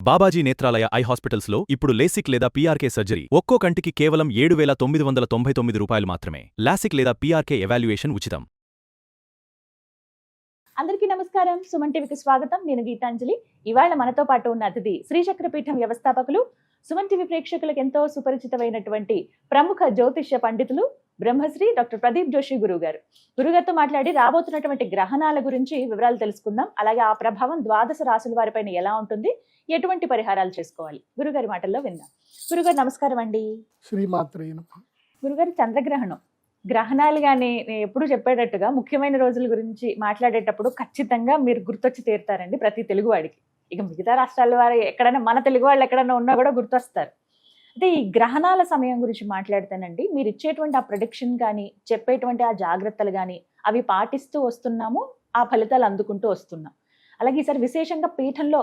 Babaji Netralaya I హాస్పిటల్స్లో ఇప్పుడు LASIK లేదా పీఆర్కే సర్జరీ ఒక్కో కంటికి కేవలం 7,999 రూపాయలు మాత్రమే. లాసిక్ లేదా పీఆర్కే ఎవాల్యుయేషన్ ఉచితం. అందరికీ నమస్కారం. సుమన్ టీవీకి స్వాగతం. నేను గీతాంజలి. ఇవాళ మనతో పాటు ఉన్న అతిథి శ్రీచక్రపీఠం వ్యవస్థాపకులు, సుమన్ టీవీ ప్రేక్షకులకు ఎంతో సుపరిచితమైనటువంటి ప్రముఖ జ్యోతిష్య పండితులు బ్రహ్మశ్రీ డాక్టర్ ప్రదీప్ జోషి గురుగారు. గురుగారితో మాట్లాడి రాబోతున్నటువంటి గ్రహణాల గురించి వివరాలు తెలుసుకుందాం. అలాగే ఆ ప్రభావం ద్వాదశ రాశుల వారిపైన ఎలా ఉంటుంది, ఎటువంటి పరిహారాలు చేసుకోవాలి, గురుగారి మాటల్లో విందాం. గురుగారు నమస్కారం అండి. శ్రీమాత్రే నమః. గురుగారు, చంద్రగ్రహణం, గ్రహణాలు కానీ నేను ఎప్పుడు చెప్పేటట్టుగా ముఖ్యమైన రోజుల గురించి మాట్లాడేటప్పుడు ఖచ్చితంగా మీరు గుర్తొచ్చి తీరుతారండి ప్రతి తెలుగువాడికి. ఇక మిగతా రాష్ట్రాల వారు ఎక్కడైనా, మన తెలుగు వాళ్ళు ఎక్కడైనా ఉన్నా కూడా గుర్తొస్తారు. అంటే ఈ గ్రహణాల సమయం గురించి మాట్లాడితేనండి, మీరు ఇచ్చేటువంటి ఆ ప్రొడిక్షన్ కానీ, చెప్పేటువంటి ఆ జాగ్రత్తలు కానీ, అవి పాటిస్తూ వస్తున్నాము, ఆ ఫలితాలు అందుకుంటూ వస్తున్నాం. అలాగే ఈసారి విశేషంగా పీఠంలో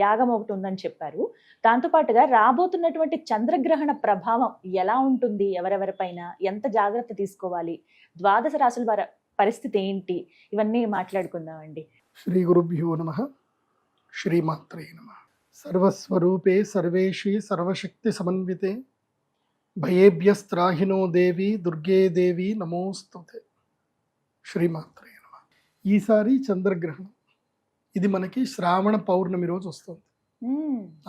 యాగం ఒకటి ఉందని చెప్పారు. దాంతోపాటుగా రాబోతున్నటువంటి చంద్రగ్రహణ ప్రభావం ఎలా ఉంటుంది, ఎవరెవరిపైన ఎంత జాగ్రత్త తీసుకోవాలి, ద్వాదశ రాశుల వారి పరిస్థితి ఏంటి, ఇవన్నీ మాట్లాడుకుందామండి. శ్రీ గురుభ్యో నమః. శ్రీమాత్రే నమః. సర్వస్వరూపే సర్వేషి సర్వశక్తి సమన్వితే భయేభ్యస్త్రాహినో దేవి దుర్గే దేవి నమోస్తుతే. శ్రీమాత్రే నమః. ఈసారి చంద్రగ్రహణం ఇది మనకి శ్రావణ పౌర్ణమి రోజు వస్తుంది.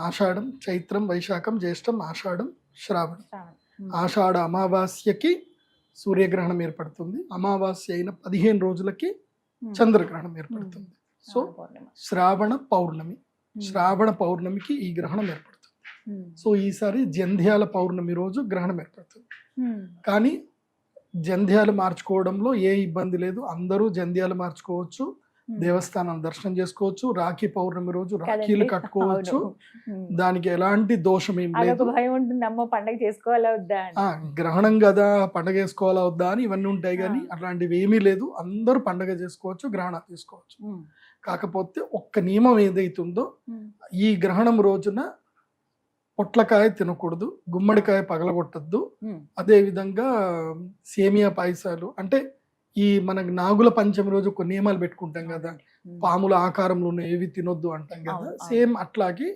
ఆషాఢం, చైత్రం, వైశాఖం, జ్యేష్టం, ఆషాఢం, శ్రావణం. ఆషాఢ అమావాస్యకి సూర్యగ్రహణం ఏర్పడుతుంది. అమావాస్య అయిన 15 రోజులకి చంద్రగ్రహణం ఏర్పడుతుంది. సో శ్రావణ పౌర్ణమి, శ్రావణ పౌర్ణమికి ఈ గ్రహణం ఏర్పడుతుంది. సో ఈసారి జంధ్యాల పౌర్ణమి రోజు గ్రహణం ఏర్పడుతుంది. కానీ జంధ్యాలు మార్చుకోవడంలో ఏ ఇబ్బంది లేదు. అందరూ జంధ్యాలు మార్చుకోవచ్చు, దేవస్థానం దర్శనం చేసుకోవచ్చు, రాఖీ పౌర్ణమి రోజు రాఖీలు కట్టుకోవచ్చు. దానికి ఎలాంటి దోషం ఏం లేదు. భయం ఉంటుంది, అమ్మ పండగ చేసుకోవాలా వద్దా, గ్రహణం కదా పండగ చేసుకోవాలా వద్దా అని ఇవన్నీ ఉంటాయి. కానీ అట్లాంటివి ఏమీ లేదు. అందరూ పండగ చేసుకోవచ్చు, గ్రహణం చేసుకోవచ్చు. కాకపోతే ఒక్క నియమం ఏదైతుందో, ఈ గ్రహణం రోజున పొట్లకాయ తినకూడదు, గుమ్మడికాయ పగలగొట్టద్దు. అదే విధంగా సేమియా పాయసాలు, అంటే ఈ మనకు నాగుల పంచమి రోజు కొన్ని నియమాలు పెట్టుకుంటాం కదా, పాముల ఆకారంలో ఉన్న ఏవి తినొద్దు అంటాం కదా, సేమ్ అట్లాగే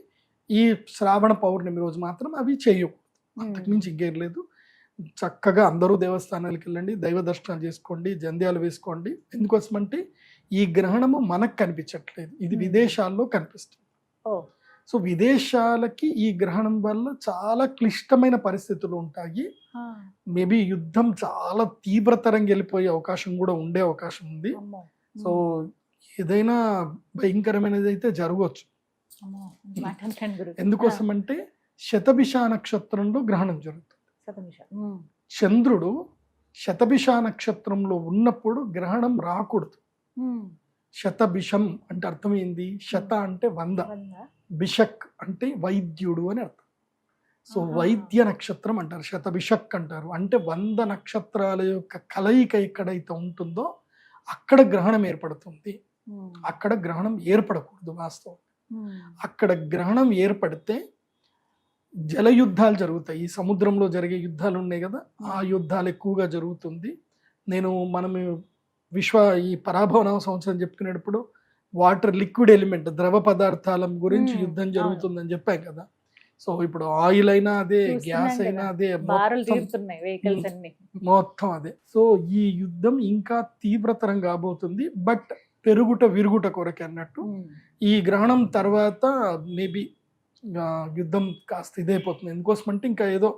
ఈ శ్రావణ పౌర్ణమి రోజు మాత్రం అవి చేయకూడదు. అంతకుమించి ఇంకేం లేదు. చక్కగా అందరూ దేవస్థానాలకు వెళ్ళండి, దైవ దర్శనాలు చేసుకోండి, జంధ్యాలు వేసుకోండి. ఎందుకోసమంటే ఈ గ్రహణము మనకు కనిపించట్లేదు, ఇది విదేశాల్లో కనిపిస్తుంది. సో విదేశాలకి ఈ గ్రహణం వల్ల చాలా క్లిష్టమైన పరిస్థితులు ఉంటాయి. మేబీ యుద్ధం చాలా తీవ్రతరంగా వెళ్ళిపోయే అవకాశం కూడా ఉండే అవకాశం ఉంది. సో ఏదైనా భయంకరమైనది అయితే జరగవచ్చు. ఎందుకోసం అంటే శతభిష నక్షత్రంలో గ్రహణం జరుగుతుంది. చంద్రుడు శతభిష నక్షత్రంలో ఉన్నప్పుడు గ్రహణం రాకూడదు. శతభిషం అంటే అర్థమైంది, శత అంటే 100, బిషక్ అంటే వైద్యుడు అని అర్థం. సో వైద్య నక్షత్రం అంటారు, శతభిషక్ అంటారు. అంటే 100 నక్షత్రాల యొక్క కలయిక ఎక్కడైతే ఉంటుందో అక్కడ గ్రహణం ఏర్పడుతుంది. అక్కడ గ్రహణం ఏర్పడకూడదు వాస్తవం. అక్కడ గ్రహణం ఏర్పడితే జల యుద్ధాలు జరుగుతాయి. ఈ సముద్రంలో జరిగే యుద్ధాలు ఉన్నాయి కదా, ఆ యుద్ధాలు ఎక్కువగా జరుగుతుంది. మనం ఈ పరాభవన సంవత్సరం చెప్పుకునేటప్పుడు వాటర్ లిక్విడ్ ఎలిమెంట్, ద్రవ పదార్థాల గురించి యుద్ధం జరుగుతుందని చెప్పాం కదా. సో ఇప్పుడు ఆయిల్ అయినా అదే, గ్యాస్ అయినా అదే, మొత్తం అదే. సో ఈ యుద్ధం ఇంకా తీవ్రతరం కాబోతుంది. బట్ పెరుగుట విరుగుట కొరకే అన్నట్టు ఈ గ్రహణం తర్వాత మేబీ యుద్ధం కాస్త ఇదైపోతుంది. ఎందుకోసమంటే ఇంకా ఏదో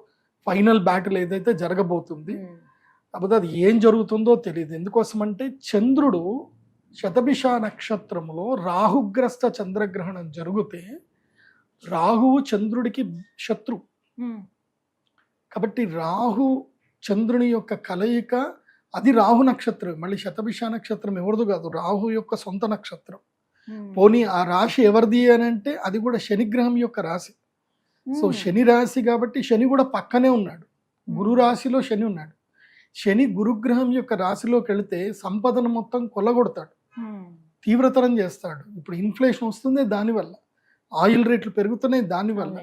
ఫైనల్ బ్యాటిల్ ఏదైతే జరగబోతుంది, కాకపోతే అది ఏం జరుగుతుందో తెలియదు. ఎందుకోసమంటే చంద్రుడు శతభిష నక్షత్రంలో రాహుగ్రస్త చంద్రగ్రహణం జరిగితే రాహువు చంద్రుడికి శత్రు. కాబట్టి రాహు చంద్రుని యొక్క కలయిక, అది రాహు నక్షత్రం. మళ్ళీ శతభిష నక్షత్రం ఎవరిది కాదు, రాహు యొక్క సొంత నక్షత్రం. పోనీ ఆ రాశి ఎవరిది అని అంటే అది కూడా శనిగ్రహం యొక్క రాశి. సో శని రాశి కాబట్టి శని కూడా పక్కనే ఉన్నాడు, గురు రాశిలో శని ఉన్నాడు. శని గురుగ్రహం యొక్క రాశిలోకి వెళితే సంపదను మొత్తం కొల్లగొడతాడు, తీవ్రతరం చేస్తాడు. ఇప్పుడు ఇన్ఫ్లేషన్ వస్తుంది దానివల్ల, ఆయిల్ రేట్లు పెరుగుతున్నాయి దానివల్ల.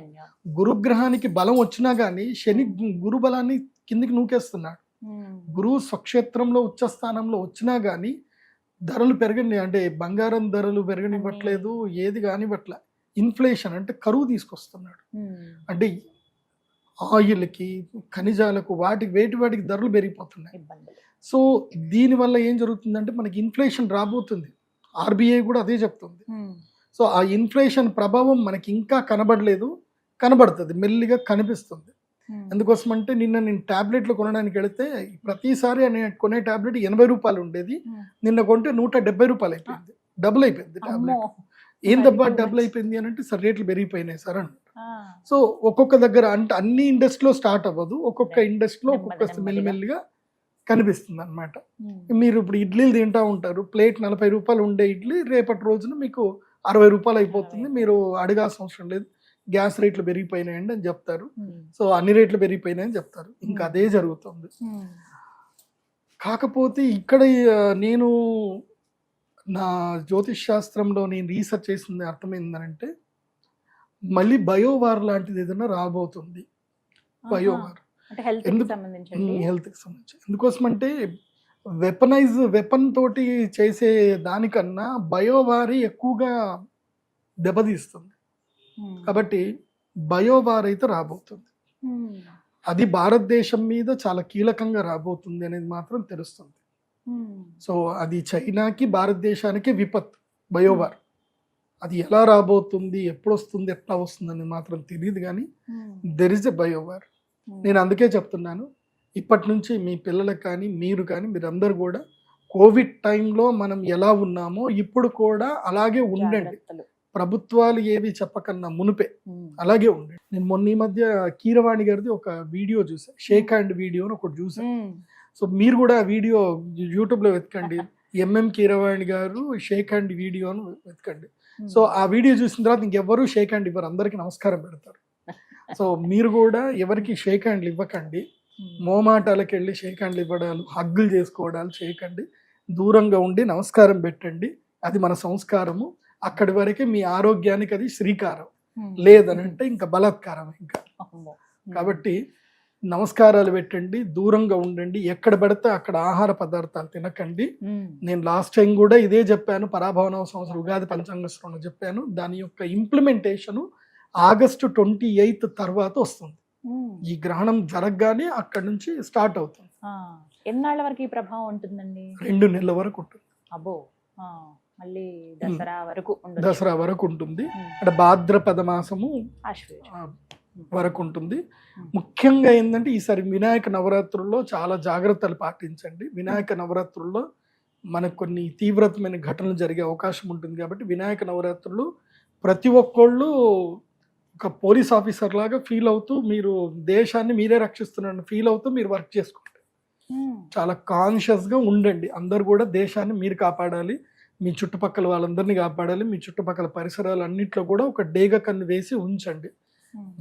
గురుగ్రహానికి బలం వచ్చినా కానీ శని గురు బలాన్ని కిందికి నూకేస్తున్నాడు. గురువు స్వక్షేత్రంలో ఉచ్చస్థానంలో వచ్చినా కానీ ధరలు పెరగని, అంటే బంగారం ధరలు పెరగనివ్వట్లేదు, ఏది కానివ్వట్లే. ఇన్ఫ్లేషన్ అంటే కరువు తీసుకొస్తున్నాడు. అంటే ఆయిల్కి, ఖనిజాలకు, వాటికి ధరలు పెరిగిపోతున్నాయి. ఇబ్బందులు. సో దీనివల్ల ఏం జరుగుతుందంటే మనకి ఇన్ఫ్లేషన్ రాబోతుంది. ఆర్బీఐ కూడా అదే చెప్తుంది. సో ఆ ఇన్ఫ్లేషన్ ప్రభావం మనకి ఇంకా కనబడలేదు, కనబడుతుంది, మెల్లిగా కనిపిస్తుంది. ఎందుకోసం అంటే నిన్న నేను టాబ్లెట్లు కొనడానికి వెళితే ప్రతిసారి కొనే టాబ్లెట్ 80 రూపాయలు ఉండేది, నిన్న కొంటే 170 రూపాయలు అయిపోయింది. డబుల్ అయిపోయింది టాబ్లెట్. ఏం దబ్బా డబుల్ అయిపోయింది అని అంటే సార్ రేట్లు పెరిగిపోయినాయి సార్ అంట. సో ఒక్కొక్క దగ్గర అంటే అన్ని ఇండస్ట్రీలో స్టార్ట్ అవ్వదు, ఒక్కొక్క ఇండస్ట్రీలో ఒక్కొక్క మెల్లిమెల్లిగా కనిపిస్తుంది అనమాట. మీరు ఇప్పుడు ఇడ్లీలు తింటా ఉంటారు, ప్లేట్ 40 రూపాయలు ఉండే ఇడ్లీ రేపటి రోజున మీకు 60 రూపాయలు అయిపోతుంది. మీరు అడగాల్సిన అవసరం లేదు, గ్యాస్ రేట్లు పెరిగిపోయినాయండి అని చెప్తారు. సో అన్ని రేట్లు పెరిగిపోయినాయని చెప్తారు. ఇంకా అదే జరుగుతుంది. కాకపోతే ఇక్కడ నేను నా జ్యోతిష్ శాస్త్రంలో నేను రీసెర్చ్ చేసింది అర్థమైందనంటే మళ్ళీ బయోవార్ లాంటిది ఏదైనా రాబోతుంది. బయోవార్ హెల్త్కి సంబంధించి. ఎందుకోసం అంటే వెపన్ తోటి చేసే దానికన్నా బయోవార్ ఎక్కువగా దెబ్బతీస్తుంది. కాబట్టి బయోవార్ అయితే రాబోతుంది. అది భారతదేశం మీద చాలా కీలకంగా రాబోతుంది అనేది మాత్రం తెలుస్తుంది. సో అది చైనాకి, భారతదేశానికి విపత్తు బయోవార్. అది ఎలా రాబోతుంది, ఎప్పుడు వస్తుంది, ఎట్లా వస్తుంది అనేది మాత్రం తెలియదు, కానీ దెర్ ఇస్ ఎ బయోవార్. నేను అందుకే చెప్తున్నాను, ఇప్పటి నుంచి మీ పిల్లలకు కానీ మీరు కానీ మీరందరూ కూడా కోవిడ్ టైంలో మనం ఎలా ఉన్నామో ఇప్పుడు కూడా అలాగే ఉండండి. ప్రభుత్వాలు ఏవి చెప్పకన్నా మునిపే అలాగే ఉండండి. నేను మొన్న ఈ మధ్య కీరవాణి గారిది ఒక వీడియో చూసాను, షేక్ హ్యాండ్ వీడియో అని ఒకటి చూసాను. సో మీరు కూడా ఆ వీడియో యూట్యూబ్లో వెతకండి, ఎంఎం కీరవాణి గారు షేక్ హ్యాండ్ వీడియోను వెతకండి. సో ఆ వీడియో చూసిన తర్వాత ఇంకెవ్వరూ షేక్ హ్యాండ్ ఇవ్వరు, అందరికీ నమస్కారం పెడతారు. సో మీరు కూడా ఎవరికి షేక్ హ్యాండ్లు ఇవ్వకండి, మోమాటాలకు వెళ్ళి షేక్ హ్యాండ్లు ఇవ్వడాలు, హగ్గులు చేసుకోవడాలు చేయకండి. దూరంగా ఉండి నమస్కారం పెట్టండి, అది మన సంస్కారము. అక్కడి వరకే మీ ఆరోగ్యానికి అది శ్రీకారం, లేదనంటే ఇంకా బలాత్కారం ఇంకా. కాబట్టి నమస్కారాలు పెట్టండి, దూరంగా ఉండండి, ఎక్కడ పడితే అక్కడ ఆహార పదార్థాలు తినకండి. నేను లాస్ట్ టైం కూడా ఇదే చెప్పాను, పరాభవనవ సంవత్సరం ఉగాది పంచాంగ శ్రవణం చెప్పాను. దాని యొక్క ఇంప్లిమెంటేషన్ ఆగస్టు 28 తర్వాత వస్తుంది. ఈ గ్రహణం జరగగానే అక్కడి నుంచి స్టార్ట్ అవుతుంది. ఎన్నాళ్ళ వరకు ఈ ప్రభావం ఉంటుందండి? 2 నెలల వరకు ఉంటుంది. అబ్బో, మళ్ళీ దసరా వరకు ఉంటుంది. అంటే భాద్రపద మాసము వరకు ఉంటుంది. ముఖ్యంగా ఏంటంటే ఈసారి వినాయక నవరాత్రుల్లో చాలా జాగ్రత్తలు పాటించండి. వినాయక నవరాత్రుల్లో మనకు కొన్ని తీవ్రతమైన ఘటనలు జరిగే అవకాశం ఉంటుంది. కాబట్టి వినాయక నవరాత్రులు ప్రతి ఒక్కళ్ళు ఒక పోలీస్ ఆఫీసర్ లాగా ఫీల్ అవుతూ, మీరు దేశాన్ని మీరే రక్షిస్తున్నారని ఫీల్ అవుతూ మీరు వర్క్ చేసుకోండి. చాలా కాన్షియస్గా ఉండండి. అందరు కూడా దేశాన్ని మీరు కాపాడాలి, మీ చుట్టుపక్కల వాళ్ళందరినీ కాపాడాలి. మీ చుట్టుపక్కల పరిసరాలు అన్నింటిలో కూడా ఒక డేగ కన్ను వేసి ఉంచండి,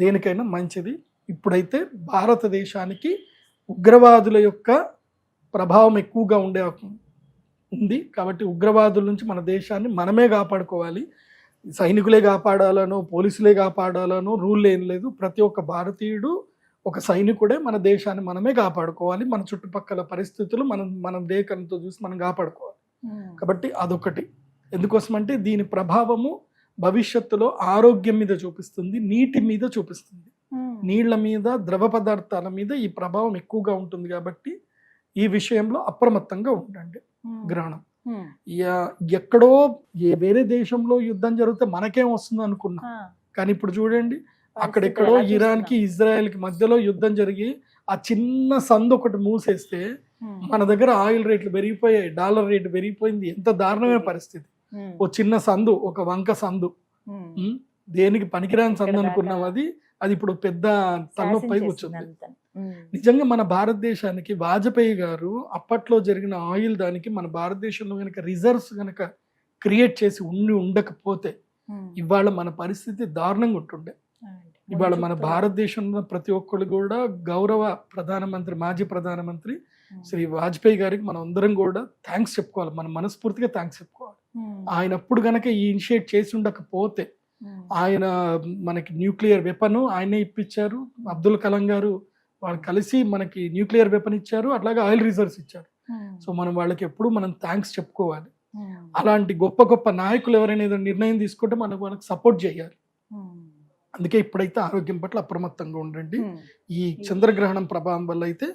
దేనికైనా మంచిది. ఇప్పుడైతే భారతదేశానికి ఉగ్రవాదుల యొక్క ప్రభావం ఎక్కువగా ఉంది. కాబట్టి ఉగ్రవాదుల నుంచి మన దేశాన్ని మనమే కాపాడుకోవాలి. సైనికులే కాపాడాలనో పోలీసులే కాపాడాలనో రూల్ ఏం లేదు. ప్రతి ఒక్క భారతీయుడు ఒక సైనికుడే. మన దేశాన్ని మనమే కాపాడుకోవాలి. మన చుట్టుపక్కల పరిస్థితులు మన దేశంతో చూసి మనం కాపాడుకోవాలి. కాబట్టి అదొకటి. ఎందుకోసం అంటే దీని ప్రభావము భవిష్యత్తులో ఆరోగ్యం మీద చూపిస్తుంది, నీటి మీద చూపిస్తుంది. నీళ్ల మీద, ద్రవ పదార్థాల మీద ఈ ప్రభావం ఎక్కువగా ఉంటుంది. కాబట్టి ఈ విషయంలో అప్రమత్తంగా ఉండండి. గ్రహణం ఎక్కడో వేరే దేశంలో యుద్ధం జరిగితే మనకేం వస్తుంది అనుకున్నాం, కానీ ఇప్పుడు చూడండి అక్కడెక్కడో ఇరాన్కి ఇజ్రాయెల్కి మధ్యలో యుద్ధం జరిగి ఆ చిన్న సందు ఒకటి మూసేస్తే మన దగ్గర ఆయిల్ రేట్లు పెరిగిపోయాయి, డాలర్ రేటు పెరిగిపోయింది. ఎంత దారుణమైన పరిస్థితి. ఓ చిన్న సందు, ఒక వంక సందు, దేనికి పనికిరాని సందు అనుకున్నాం, అది ఇప్పుడు పెద్ద తలనొప్పి వచ్చింది. నిజంగా మన భారతదేశానికి వాజ్పేయి గారు అప్పట్లో జరిగిన ఆయిల్ దానికి మన భారతదేశంలో కనుక రిజర్వ్స్ కనుక క్రియేట్ చేసి ఉండకపోతే ఇవాళ మన పరిస్థితి దారుణంగా ఉంటుండే. ఇవాళ మన భారతదేశంలో ప్రతి ఒక్కళ్ళు కూడా గౌరవ ప్రధానమంత్రి, మాజీ ప్రధానమంత్రి శ్రీ వాజ్పేయి గారికి మనం అందరం కూడా థ్యాంక్స్ చెప్పుకోవాలి, మన మనస్ఫూర్తిగా థ్యాంక్స్ చెప్పుకోవాలి. ఆయన అప్పుడు గనక ఈ ఇనిషియేట్ చేసి ఉండకపోతే, ఆయన మనకి న్యూక్లియర్ వెపన్ ఆయనే ఇప్పించారు, అబ్దుల్ కలాం గారు వాళ్ళు కలిసి మనకి న్యూక్లియర్ వెపన్ ఇచ్చారు, అట్లాగే ఆయిల్ రిజర్వ్స్ ఇచ్చారు. సో మనం వాళ్ళకి ఎప్పుడు మనం థ్యాంక్స్ చెప్పుకోవాలి. అలాంటి గొప్ప గొప్ప నాయకులు ఎవరైనా ఏదైనా నిర్ణయం తీసుకుంటే మనకు సపోర్ట్ చేయాలి. అందుకే ఇప్పుడైతే ఆరోగ్యం పట్ల అప్రమత్తంగా ఉండండి. ఈ చంద్రగ్రహణం ప్రభావం వల్ల అయితే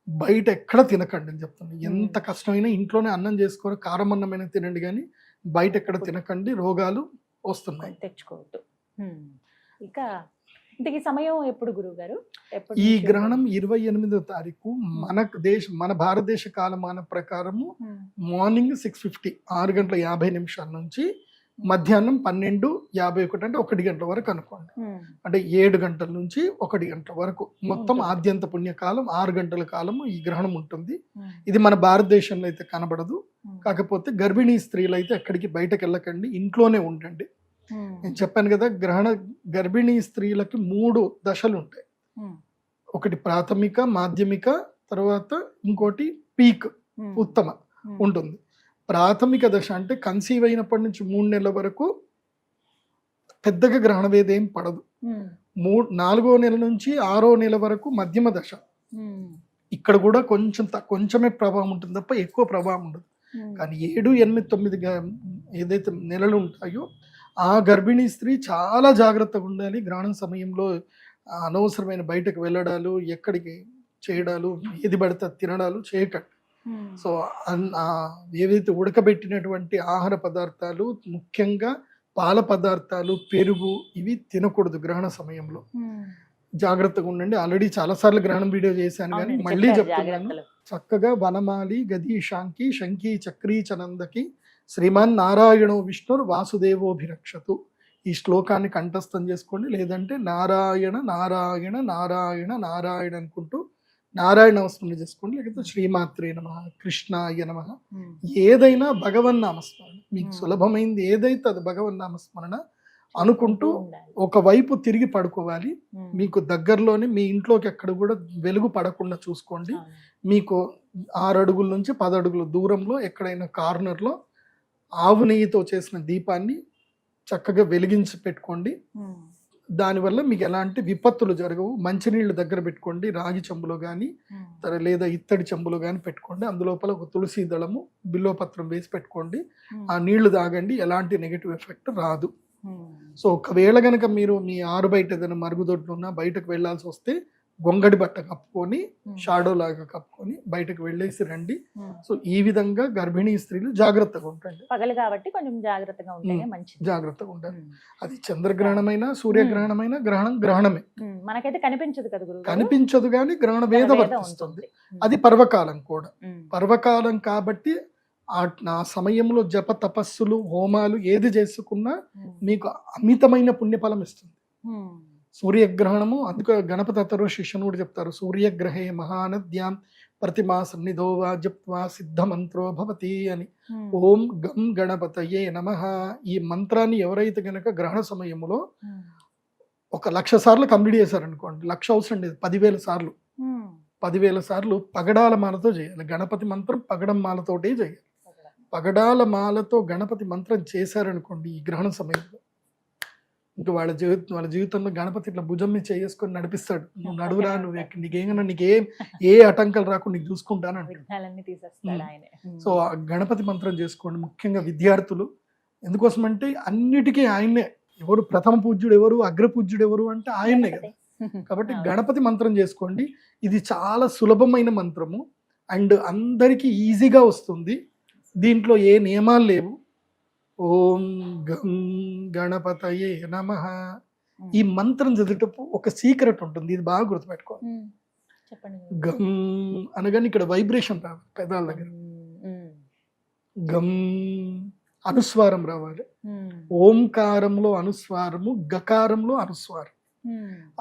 బయట ఎక్కడ తినకండి అని చెప్తాను. ఎంత కష్టమైనా ఇంట్లోనే అన్నం చేసుకొని కారం అన్నమైనా తినండి, కానీ బయట ఎక్కడ తినకండి, రోగాలు వస్తున్నాయి. తెచ్చుకోవద్దు. ఇక ఇంతకీ సమయం ఎప్పుడు గురువు గారు? ఈ గ్రహణం 28వ తారీఖు మన భారతదేశ కాలమాన ప్రకారము మార్నింగ్ 6:50 6:50 నుంచి మధ్యాహ్నం 12:51 అంటే 1 గంటల వరకు అనుకోండి. అంటే 7 గంటల నుంచి 1 గంటల వరకు మొత్తం ఆద్యంత పుణ్యకాలం 6 గంటల కాలము ఈ గ్రహణం ఉంటుంది. ఇది మన భారతదేశంలో అయితే కనబడదు. కాకపోతే గర్భిణీ స్త్రీలు అయితే ఎక్కడికి బయటకు వెళ్ళకండి, ఇంట్లోనే ఉండండి. నేను చెప్పాను కదా, గర్భిణీ స్త్రీలకి 3 దశలు ఉంటాయి. ఒకటి ప్రాథమిక, మాధ్యమిక, తర్వాత ఇంకోటి పీక్ ఉత్తమ ఉంటుంది. ప్రాథమిక దశ అంటే కన్సీవ్ అయినప్పటి నుంచి 3 నెలల వరకు పెద్దగా గ్రహణ వేద ఏం పడదు. 4వ నెల నుంచి 6వ నెల వరకు మధ్యమ దశ. ఇక్కడ కూడా కొంచెమే ప్రభావం ఉంటుంది తప్ప ఎక్కువ ప్రభావం ఉండదు. కానీ 7, 8, 9 ఏదైతే నెలలు ఉంటాయో ఆ గర్భిణీ స్త్రీ చాలా జాగ్రత్తగా ఉండాలి. గ్రహణం సమయంలో అనవసరమైన బయటకు వెళ్ళడాలు, ఎక్కడికి చేయడాలు, ఏది పడితే తినడాలు చేయకండి. సో ఏవైతే ఉడకబెట్టినటువంటి ఆహార పదార్థాలు, ముఖ్యంగా పాల పదార్థాలు, పెరుగు, ఇవి తినకూడదు గ్రహణ సమయంలో. జాగ్రత్తగా ఉండండి. ఆల్రెడీ చాలాసార్లు గ్రహణం వీడియో చేశాను, కానీ మళ్ళీ చెప్తున్నాను. చక్కగా వనమాలి గదీశాంకి శంఖీ చక్రీ చనందకి శ్రీమాన్ నారాయణో విష్ణుర్ వాసుదేవోభిరక్షతు. ఈ శ్లోకాన్ని కంఠస్థం చేసుకోండి. లేదంటే నారాయణ నారాయణ నారాయణ నారాయణ అనుకుంటూ నారాయణ నామస్మరణ చేసుకోండి. లేకపోతే శ్రీమాత్రే నమః, కృష్ణాయ నమః, ఏదైనా భగవన్ నామస్మరణ మీకు సులభమైంది ఏదైతే అది భగవన్ నామస్మరణ అనుకుంటూ ఒకవైపు తిరిగి పడుకోవాలి. మీకు దగ్గరలోనే మీ ఇంట్లోకి ఎక్కడ కూడా వెలుగు పడకుండా చూసుకోండి. మీకు 6 అడుగుల నుంచి 10 అడుగుల దూరంలో ఎక్కడైనా కార్నర్లో ఆవు నెయ్యితో చేసిన దీపాన్ని చక్కగా వెలిగించి పెట్టుకోండి. దానివల్ల మీకు ఎలాంటి విపత్తులు జరగవు. మంచినీళ్ళు దగ్గర పెట్టుకోండి, రాగి చెంబులో కానీ లేదా ఇత్తడి చెంబులో కానీ పెట్టుకోండి. అందులోపల ఒక తులసి దళము, బిల్వపత్రం వేసి పెట్టుకోండి. ఆ నీళ్లు తాగండి, ఎలాంటి నెగిటివ్ ఎఫెక్ట్ రాదు. సో ఒకవేళ కనుక మీరు మీ ఆరు బయట ఏదైనా మరుగుదొడ్లు ఉన్నా బయటకు వెళ్ళాల్సి వస్తే గొంగడి బట్ట కప్పుకొని, షాడో లాగా కప్పుకొని బయటకు వెళ్ళేసి రండి. సో ఈ విధంగా గర్భిణీ స్త్రీలు జాగ్రత్తగా ఉంటాయి. పగలు కాబట్టి కొంచెం జాగ్రత్తగా ఉంటేనే మంచిది. జాగ్రత్తగా ఉండాలి. అది చంద్రగ్రహణమైనా సూర్యగ్రహణమైనా గ్రహణమే. మనకైతే కనిపించదు కదా గురువు, కనిపించదు, కానీ గ్రహణ వేద వర్తిస్తుంది. అది పర్వకాలం కూడా. పర్వకాలం కాబట్టి ఆ సమయంలో జప తపస్సులు, హోమాలు ఏది చేసుకున్నా మీకు అమితమైన పుణ్యఫలం ఇస్తుంది. సూర్యగ్రహణము, అందుకు గణపతి అతరు శిష్యుని కూడా చెప్తారు, సూర్యగ్రహే మహానద్యాం ప్రతిమాసన్నిధోవా జప్వా సిద్ధ మంత్రో భవతి అని. ఓం గం గణపతయే నమః. ఈ మంత్రాన్ని ఎవరైతే గనక గ్రహణ సమయంలో 1,00,000 సార్లు కంప్లీట్ చేశారనుకోండి, 1,00,000 అవసరం లేదు, 10,000 సార్లు 10,000 సార్లు పగడాల మాలతో చేయాలి. గణపతి మంత్రం పగడం మాలతోటే చేయాలి. పగడాల మాలతో గణపతి మంత్రం చేశారనుకోండి ఈ గ్రహణ సమయంలో, ఇంకా వాళ్ళ జీవితంలో గణపతి ఇట్లా భుజం మీద చేసుకొని నడిపిస్తాడు. నువ్వు నడువురా, నీకేం ఏ ఆటంకాలు రాకుండా నీకు చూసుకుంటాను అంటే. సో ఆ గణపతి మంత్రం చేసుకోండి. ముఖ్యంగా విద్యార్థులు, ఎందుకోసం అంటే అన్నిటికీ ఆయన్నే. ఎవరు ప్రథమ పూజ్యుడు ఎవరు, అగ్ర పూజ్యుడు ఎవరు అంటే ఆయన్నే కదా. కాబట్టి గణపతి మంత్రం చేసుకోండి. ఇది చాలా సులభమైన మంత్రము అండ్ అందరికీ ఈజీగా వస్తుంది. దీంట్లో ఏ నియమాలు లేవు. ఓం గం గణపతయే నమః. ఈ మంత్రం చదివేటప్పుడు ఒక సీక్రెట్ ఉంటుంది, ఇది బాగా గుర్తుపెట్టుకోవాలి. గం అనగానే ఇక్కడ వైబ్రేషన్ రావాలి పెదాల దగ్గర. గం అనుస్వారం రావాలి. ఓంకారంలో అనుస్వారము, గకారంలో అనుస్వారం.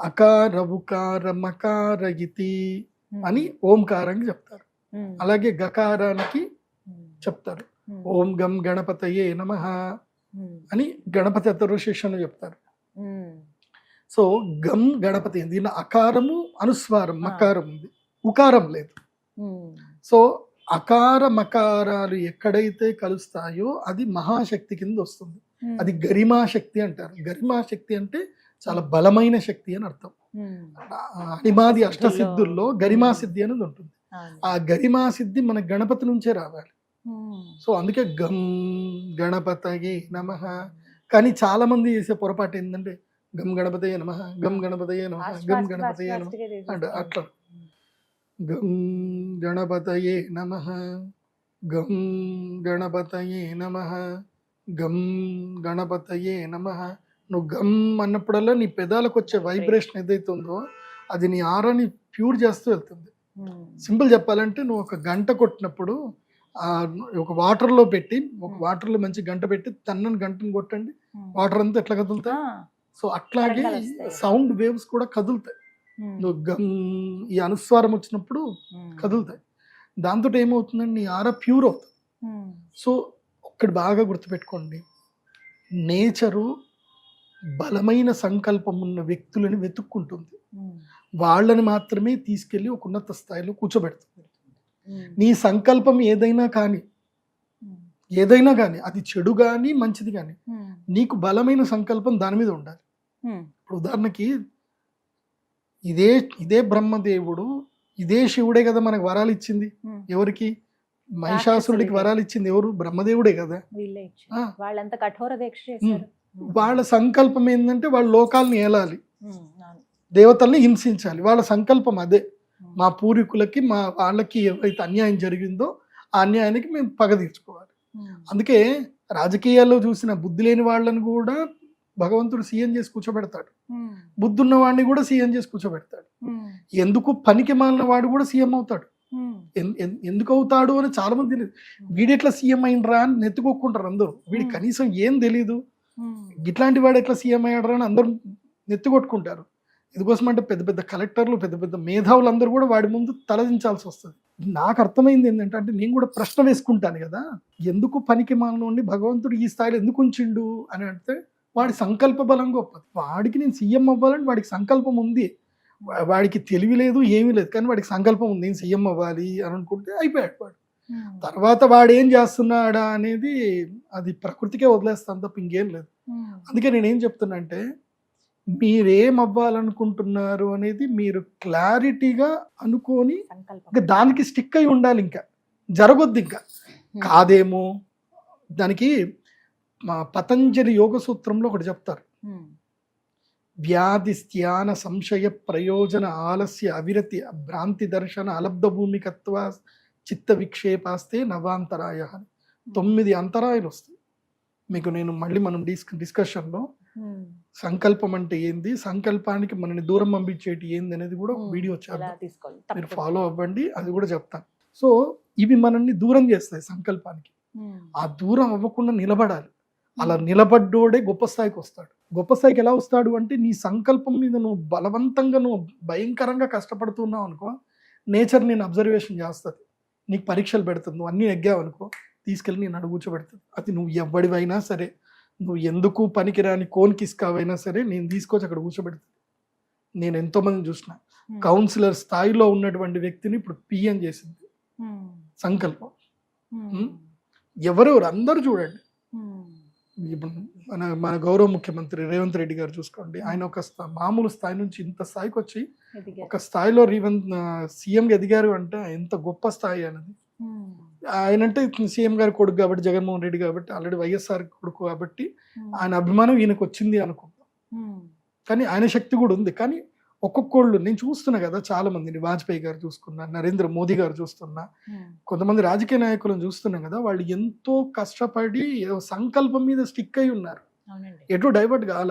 అకార ఉకార మకార ఇతి అని ఓంకారానికి చెప్తారు. అలాగే గకారానికి చెప్తారు ఓం గం గణపతయే నమః అని గణపతి అథర్వశీర్షంలో చెప్తారు. సో గం గణపతి, దీనిలో అకారము అనుస్వారం మకారం ఉంది, ఉకారం లేదు. సో అకార మకారాలు ఎక్కడైతే కలుస్తాయో అది మహాశక్తి కింద వస్తుంది. అది గరిమాశక్తి అంటారు. గరిమాశక్తి అంటే చాలా బలమైన శక్తి అని అర్థం. అనిమాది అష్టసిద్ధుల్లో గరిమాసిద్ధి అనేది ఉంటుంది. ఆ గరిమాసిద్ధి మన గణపతి నుంచే రావాలి. సో అందుకే గం గణపతయే నమః. కానీ చాలా మంది చేసే పొరపాటు ఏంటంటే గం గణపతయే నమః, గం గణపతయే నమః, గం గణపతయే నమః అంటే అట్లా. గం గణపతయే నమః, గం గణపతయే నమః, గం గణపతయే నమః. నువ్వు గమ్ అన్నప్పుడల్లా నీ పెదాలకు వచ్చే వైబ్రేషన్ ఏదైతే ఉందో అది నీ ఆరాని ప్యూర్ చేస్తూ వెళ్తుంది. సింపుల్ చెప్పాలంటే నువ్వు ఒక గంట కొట్టినప్పుడు ఒక వాటర్లో పెట్టి ఒక వాటర్లో మంచి గంట పెట్టి తన్నని గంటను కొట్టండి, వాటర్ అంతా ఎట్లా కదులుతాయి. సో అట్లాగే సౌండ్ వేవ్స్ కూడా కదులుతాయి. నువ్వు గమ్ ఈ అనుస్వారం వచ్చినప్పుడు కదులుతాయి. దాంతో ఏమవుతుందండి, నీ ఆరా ప్యూర్ అవుతుంది. సో ఒక్కటి బాగా గుర్తుపెట్టుకోండి, నేచరు బలమైన సంకల్పం ఉన్న వ్యక్తులని వెతుక్కుంటుంది. వాళ్ళని మాత్రమే తీసుకెళ్ళి ఒక ఉన్నత స్థాయిలో కూర్చోబెడుతుంది. నీ సంకల్పం ఏదైనా కానీ అది చెడు కానీ మంచిది కానీ నీకు బలమైన సంకల్పం దాని మీద ఉండాలి. ఇప్పుడు ఉదాహరణకి ఇదే బ్రహ్మదేవుడు, ఇదే శివుడే కదా మనకు వరాలు ఇచ్చింది. ఎవరికి? మహిషాసురుడికి వరాలు ఇచ్చింది ఎవరు? బ్రహ్మదేవుడే కదా. వాళ్ళంత కఠోర దీక్ష చేశారు. వాళ్ళ సంకల్పం ఏంటంటే వాళ్ళ లోకాలను ఏలాలి, దేవతల్ని హింసించాలి. వాళ్ళ సంకల్పం అదే. మా పూర్వీకులకి వాళ్ళకి ఏవైతే అన్యాయం జరిగిందో ఆ అన్యాయానికి మేము పగ తీర్చుకోవాలి. అందుకే రాజకీయాల్లో చూసిన బుద్ధి లేని వాళ్ళని కూడా భగవంతుడు సీఎం చేసి కూర్చోబెడతాడు, బుద్ధి ఉన్న వాడిని కూడా సీఎం చేసి కూర్చోబెడతాడు. ఎందుకు పనికి మాలిన వాడు కూడా సీఎం అవుతాడు. ఎందుకు అవుతాడు అని చాలా మంది తెలియదు. వీడెట్లా సీఎం అయినరా అని నెత్తుకోకుంటారు అందరూ. వీడికి కనీసం ఏం తెలీదు, ఇట్లాంటి వాడు ఎట్లా సీఎం అయ్యాడరా అని అందరూ నెత్తుకొట్టుకుంటారు. ఎందుకోసం అంటే పెద్ద పెద్ద కలెక్టర్లు, పెద్ద పెద్ద మేధావులు అందరూ కూడా వాడి ముందు తలదించాల్సి వస్తుంది. నాకు అర్థమైంది ఏంటంటే, అంటే నేను కూడా ప్రశ్న వేసుకుంటాను కదా, ఎందుకు పనికి మాలినోడిని భగవంతుడు ఈ స్థాయిలో ఎందుకు ఉంచిండు అని అంటే వాడి సంకల్ప బలం గొప్పది. వాడికి నేను సీఎం అవ్వాలని వాడికి సంకల్పం ఉంది. వాడికి తెలివి లేదు, ఏమీ లేదు, కానీ వాడికి సంకల్పం ఉంది నేను సీఎం అవ్వాలి అని అనుకుంటే అయిపోయాడు వాడు. తర్వాత వాడు ఏం చేస్తున్నాడా అనేది అది ప్రకృతికే వదిలేస్తాను తప్ప ఇంకేం లేదు. అందుకే నేనేం చెప్తున్నా అంటే, మీరేం అవ్వాలనుకుంటున్నారు అనేది మీరు క్లారిటీగా అనుకొని ఇంకా దానికి స్టిక్ అయి ఉండాలి. ఇంకా జరగొద్దు, ఇంకా కాదేమో. దానికి మా పతంజలి యోగ సూత్రంలో ఒకటి చెప్తారు, వ్యాధి స్థాన సంశయ ప్రయోజన ఆలస్య అవిరతి భ్రాంతి దర్శన అలబ్ధ భూమికత్వ చిత్త విక్షేపాస్తే నవాంతరాయ. 9 అంతరాయాలు వస్తాయి మీకు. నేను మళ్ళీ మనం డిస్కషన్లో సంకల్పం అంటే ఏంది, సంకల్పానికి మనని దూరం పంపించేటి ఏంది అనేది కూడా ఒక వీడియో చేద్దాం, మీరు ఫాలో అవ్వండి, అది కూడా చెప్తాను. సో ఇవి మనల్ని దూరం చేస్తాయి సంకల్పానికి. ఆ దూరం అవ్వకుండా నిలబడాలి. అలా నిలబడ్డోడే గొప్ప స్థాయికి వస్తాడు. గొప్ప స్థాయికి ఎలా వస్తాడు అంటే, నీ సంకల్పం మీద నువ్వు బలవంతంగా నువ్వు భయంకరంగా కష్టపడుతున్నావు అనుకో, నేచర్ నేను అబ్జర్వేషన్ చేస్తుంది, నీకు పరీక్షలు పెడుతుంది. నువ్వు అన్నీ నెగ్గావు అనుకో, తీసుకెళ్ళి నేను అడుగుచోబెడుతుంది. అది నువ్వు ఎవడివైనా సరే, నువ్వు ఎందుకు పనికిరాని కోన్కిస్కావైనా సరే, నేను తీసుకొచ్చి అక్కడ కూర్చోబెడుతుంది. నేను ఎంతోమంది చూసిన కౌన్సిలర్ స్థాయిలో ఉన్నటువంటి వ్యక్తిని ఇప్పుడు పిఎం చేసింది సంకల్పం. ఎవరెవరు అందరూ చూడండి. ఇప్పుడు మన గౌరవ ముఖ్యమంత్రి రేవంత్ రెడ్డి గారు చూసుకోండి, ఆయన ఒక మామూలు స్థాయి నుంచి ఇంత స్థాయికి వచ్చి ఒక స్థాయిలో సీఎంగా ఎదిగారు అంటే ఎంత గొప్ప స్థాయి అనేది. ఆయన అంటే సీఎం గారి కొడుకు కాబట్టి, జగన్మోహన్ రెడ్డి కాబట్టి, ఆల్రెడీ వైఎస్ఆర్ కొడుకు కాబట్టి ఆయన అభిమానం ఈయనకు వచ్చింది అనుకుంటాం. కానీ ఆయన శక్తి కూడా ఉంది. కానీ ఒక్కొక్కళ్ళు నేను చూస్తున్నా కదా, చాలా మందిని, వాజ్పేయి గారు చూసుకున్నా, నరేంద్ర మోదీ గారు చూస్తున్నా, కొంతమంది రాజకీయ నాయకులను చూస్తున్నాం కదా, వాళ్ళు ఎంతో కష్టపడి సంకల్పం మీద స్టిక్ అయి ఉన్నారు, ఎటు డైవర్ట్ కాల.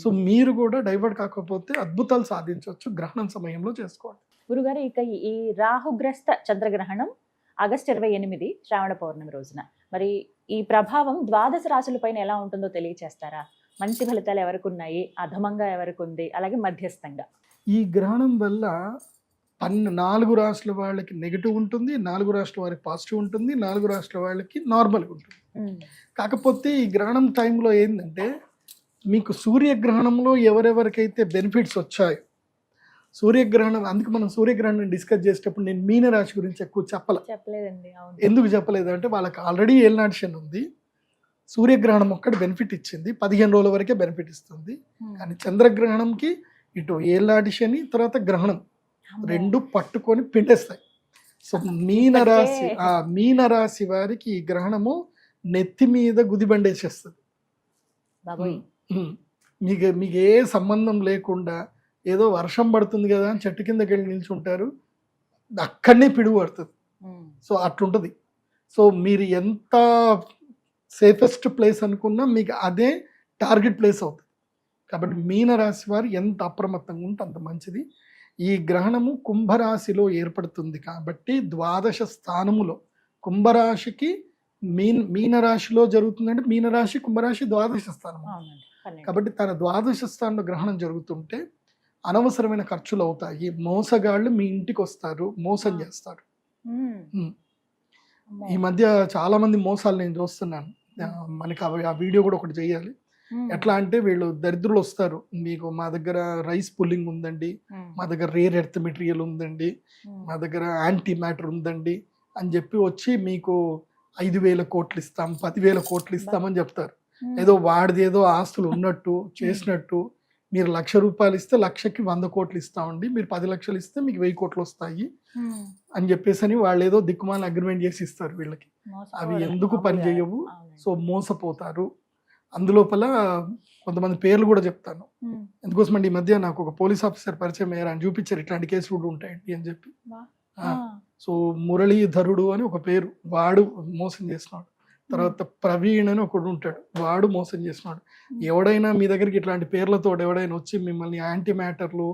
సో మీరు కూడా డైవర్ట్ కాకపోతే అద్భుతాలు సాధించవచ్చు. గ్రహణం సమయంలో చేసుకోండి. గురుగారు, ఇక ఈ రాహుగ్రస్త చంద్రగ్రహణం ఆగస్టు 28 శ్రావణ పౌర్ణమి రోజున, మరి ఈ ప్రభావం ద్వాదశ రాశులపైన ఎలా ఉంటుందో తెలియచేస్తారా? మంచి ఫలితాలు ఎవరికి ఉన్నాయి, అధమంగా ఎవరికి ఉంది, అలాగే మధ్యస్థంగా? ఈ గ్రహణం వల్ల 4 రాష్ట్రాల వాళ్ళకి నెగిటివ్ ఉంటుంది, 4 రాష్ట్రాల వారికి పాజిటివ్ ఉంటుంది, 4 రాష్ట్రాల వాళ్ళకి నార్మల్గా ఉంటుంది. కాకపోతే ఈ గ్రహణం టైంలో ఏంటంటే, మీకు సూర్యగ్రహణంలో ఎవరెవరికైతే బెనిఫిట్స్ వచ్చాయో, సూర్యగ్రహణం, అందుకు మనం సూర్యగ్రహణం డిస్కస్ చేసేటప్పుడు నేను మీనరాశి గురించి ఎక్కువ చెప్పలేదండి. ఎందుకు చెప్పలేదు అంటే, వాళ్ళకి ఆల్రెడీ ఏలినాటి శని ఉంది. సూర్యగ్రహణం ఒక్కటి బెనిఫిట్ ఇచ్చింది, 15 రోజుల వరకే బెనిఫిట్ ఇస్తుంది. కానీ చంద్రగ్రహణంకి ఇటు ఏలినాటి శని తర్వాత గ్రహణం 2 పట్టుకొని పిండేస్తాయి. సో మీనరాశి వారికి ఈ గ్రహణము నెత్తి మీద గుదిబండేసేస్తుంది. మీకు ఏ సంబంధం లేకుండా ఏదో వర్షం పడుతుంది కదా అని చెట్టు కిందకి వెళ్ళి నిల్చుంటారు, అక్కడనే పిడుగు పడుతుంది. సో అట్లుంటుంది. సో మీరు ఎంత సేఫెస్ట్ ప్లేస్ అనుకున్నా మీకు అదే టార్గెట్ ప్లేస్ అవుతుంది. కాబట్టి మీనరాశి వారు ఎంత అప్రమత్తంగా ఉంటే అంత మంచిది. ఈ గ్రహణము కుంభరాశిలో ఏర్పడుతుంది కాబట్టి ద్వాదశ స్థానములో కుంభరాశికి మీనరాశిలో జరుగుతుందంటే మీనరాశి కుంభరాశి ద్వాదశ స్థానం. కాబట్టి తన ద్వాదశ స్థానంలో గ్రహణం జరుగుతుంటే అనవసరమైన ఖర్చులు అవుతాయి. మోసగాళ్ళు మీ ఇంటికి వస్తారు, మోసం చేస్తారు. ఈ మధ్య చాలా మంది మోసాలు నేను చూస్తున్నాను. మనకి ఆ వీడియో కూడా ఒకటి చేయాలి. ఎట్లా అంటే వీళ్ళు దరిద్రులు వస్తారు, మీకు మా దగ్గర రైస్ పుల్లింగ్ ఉందండి, మా దగ్గర రేర్ ఎర్త్ మెటీరియల్ ఉందండి, మా దగ్గర యాంటీ మ్యాటర్ ఉందండి అని చెప్పి వచ్చి మీకు 5,000 కోట్లు ఇస్తాం, 10,000 కోట్లు ఇస్తామని చెప్తారు. ఏదో వాడిది ఏదో ఆస్తులు ఉన్నట్టు చేసినట్టు. మీరు 1,00,000 రూపాయలు ఇస్తే 1,00,000కి 100 కోట్లు ఇస్తామండి, మీరు 10 లక్షలు ఇస్తే మీకు 1000 కోట్లు వస్తాయి అని చెప్పేసి అని వాళ్ళు ఏదో దిక్కుమాల అగ్రిమెంట్ చేసి ఇస్తారు వీళ్ళకి. అవి ఎందుకు పని చేయవు. సో మోసపోతారు. అందులోపల కొంతమంది పేర్లు కూడా చెప్తాను ఎందుకోసం అంటే ఈ మధ్య నాకు ఒక పోలీస్ ఆఫీసర్ పరిచయం అయ్యారు, ఆయన చూపించారు ఇట్లాంటి కేసులు కూడా ఉంటాయండి అని చెప్పి. సో మురళీధరుడు అని ఒక పేరు, వాడు మోసం చేస్తున్నాడు. తర్వాత ప్రవీణ్ అని ఒకడు ఉంటాడు, వాడు మోసం చేస్తున్నాడు. ఎవడైనా మీ దగ్గరికి ఇట్లాంటి పేర్లతో ఎవడైనా వచ్చి మిమ్మల్ని యాంటీ మ్యాటర్లు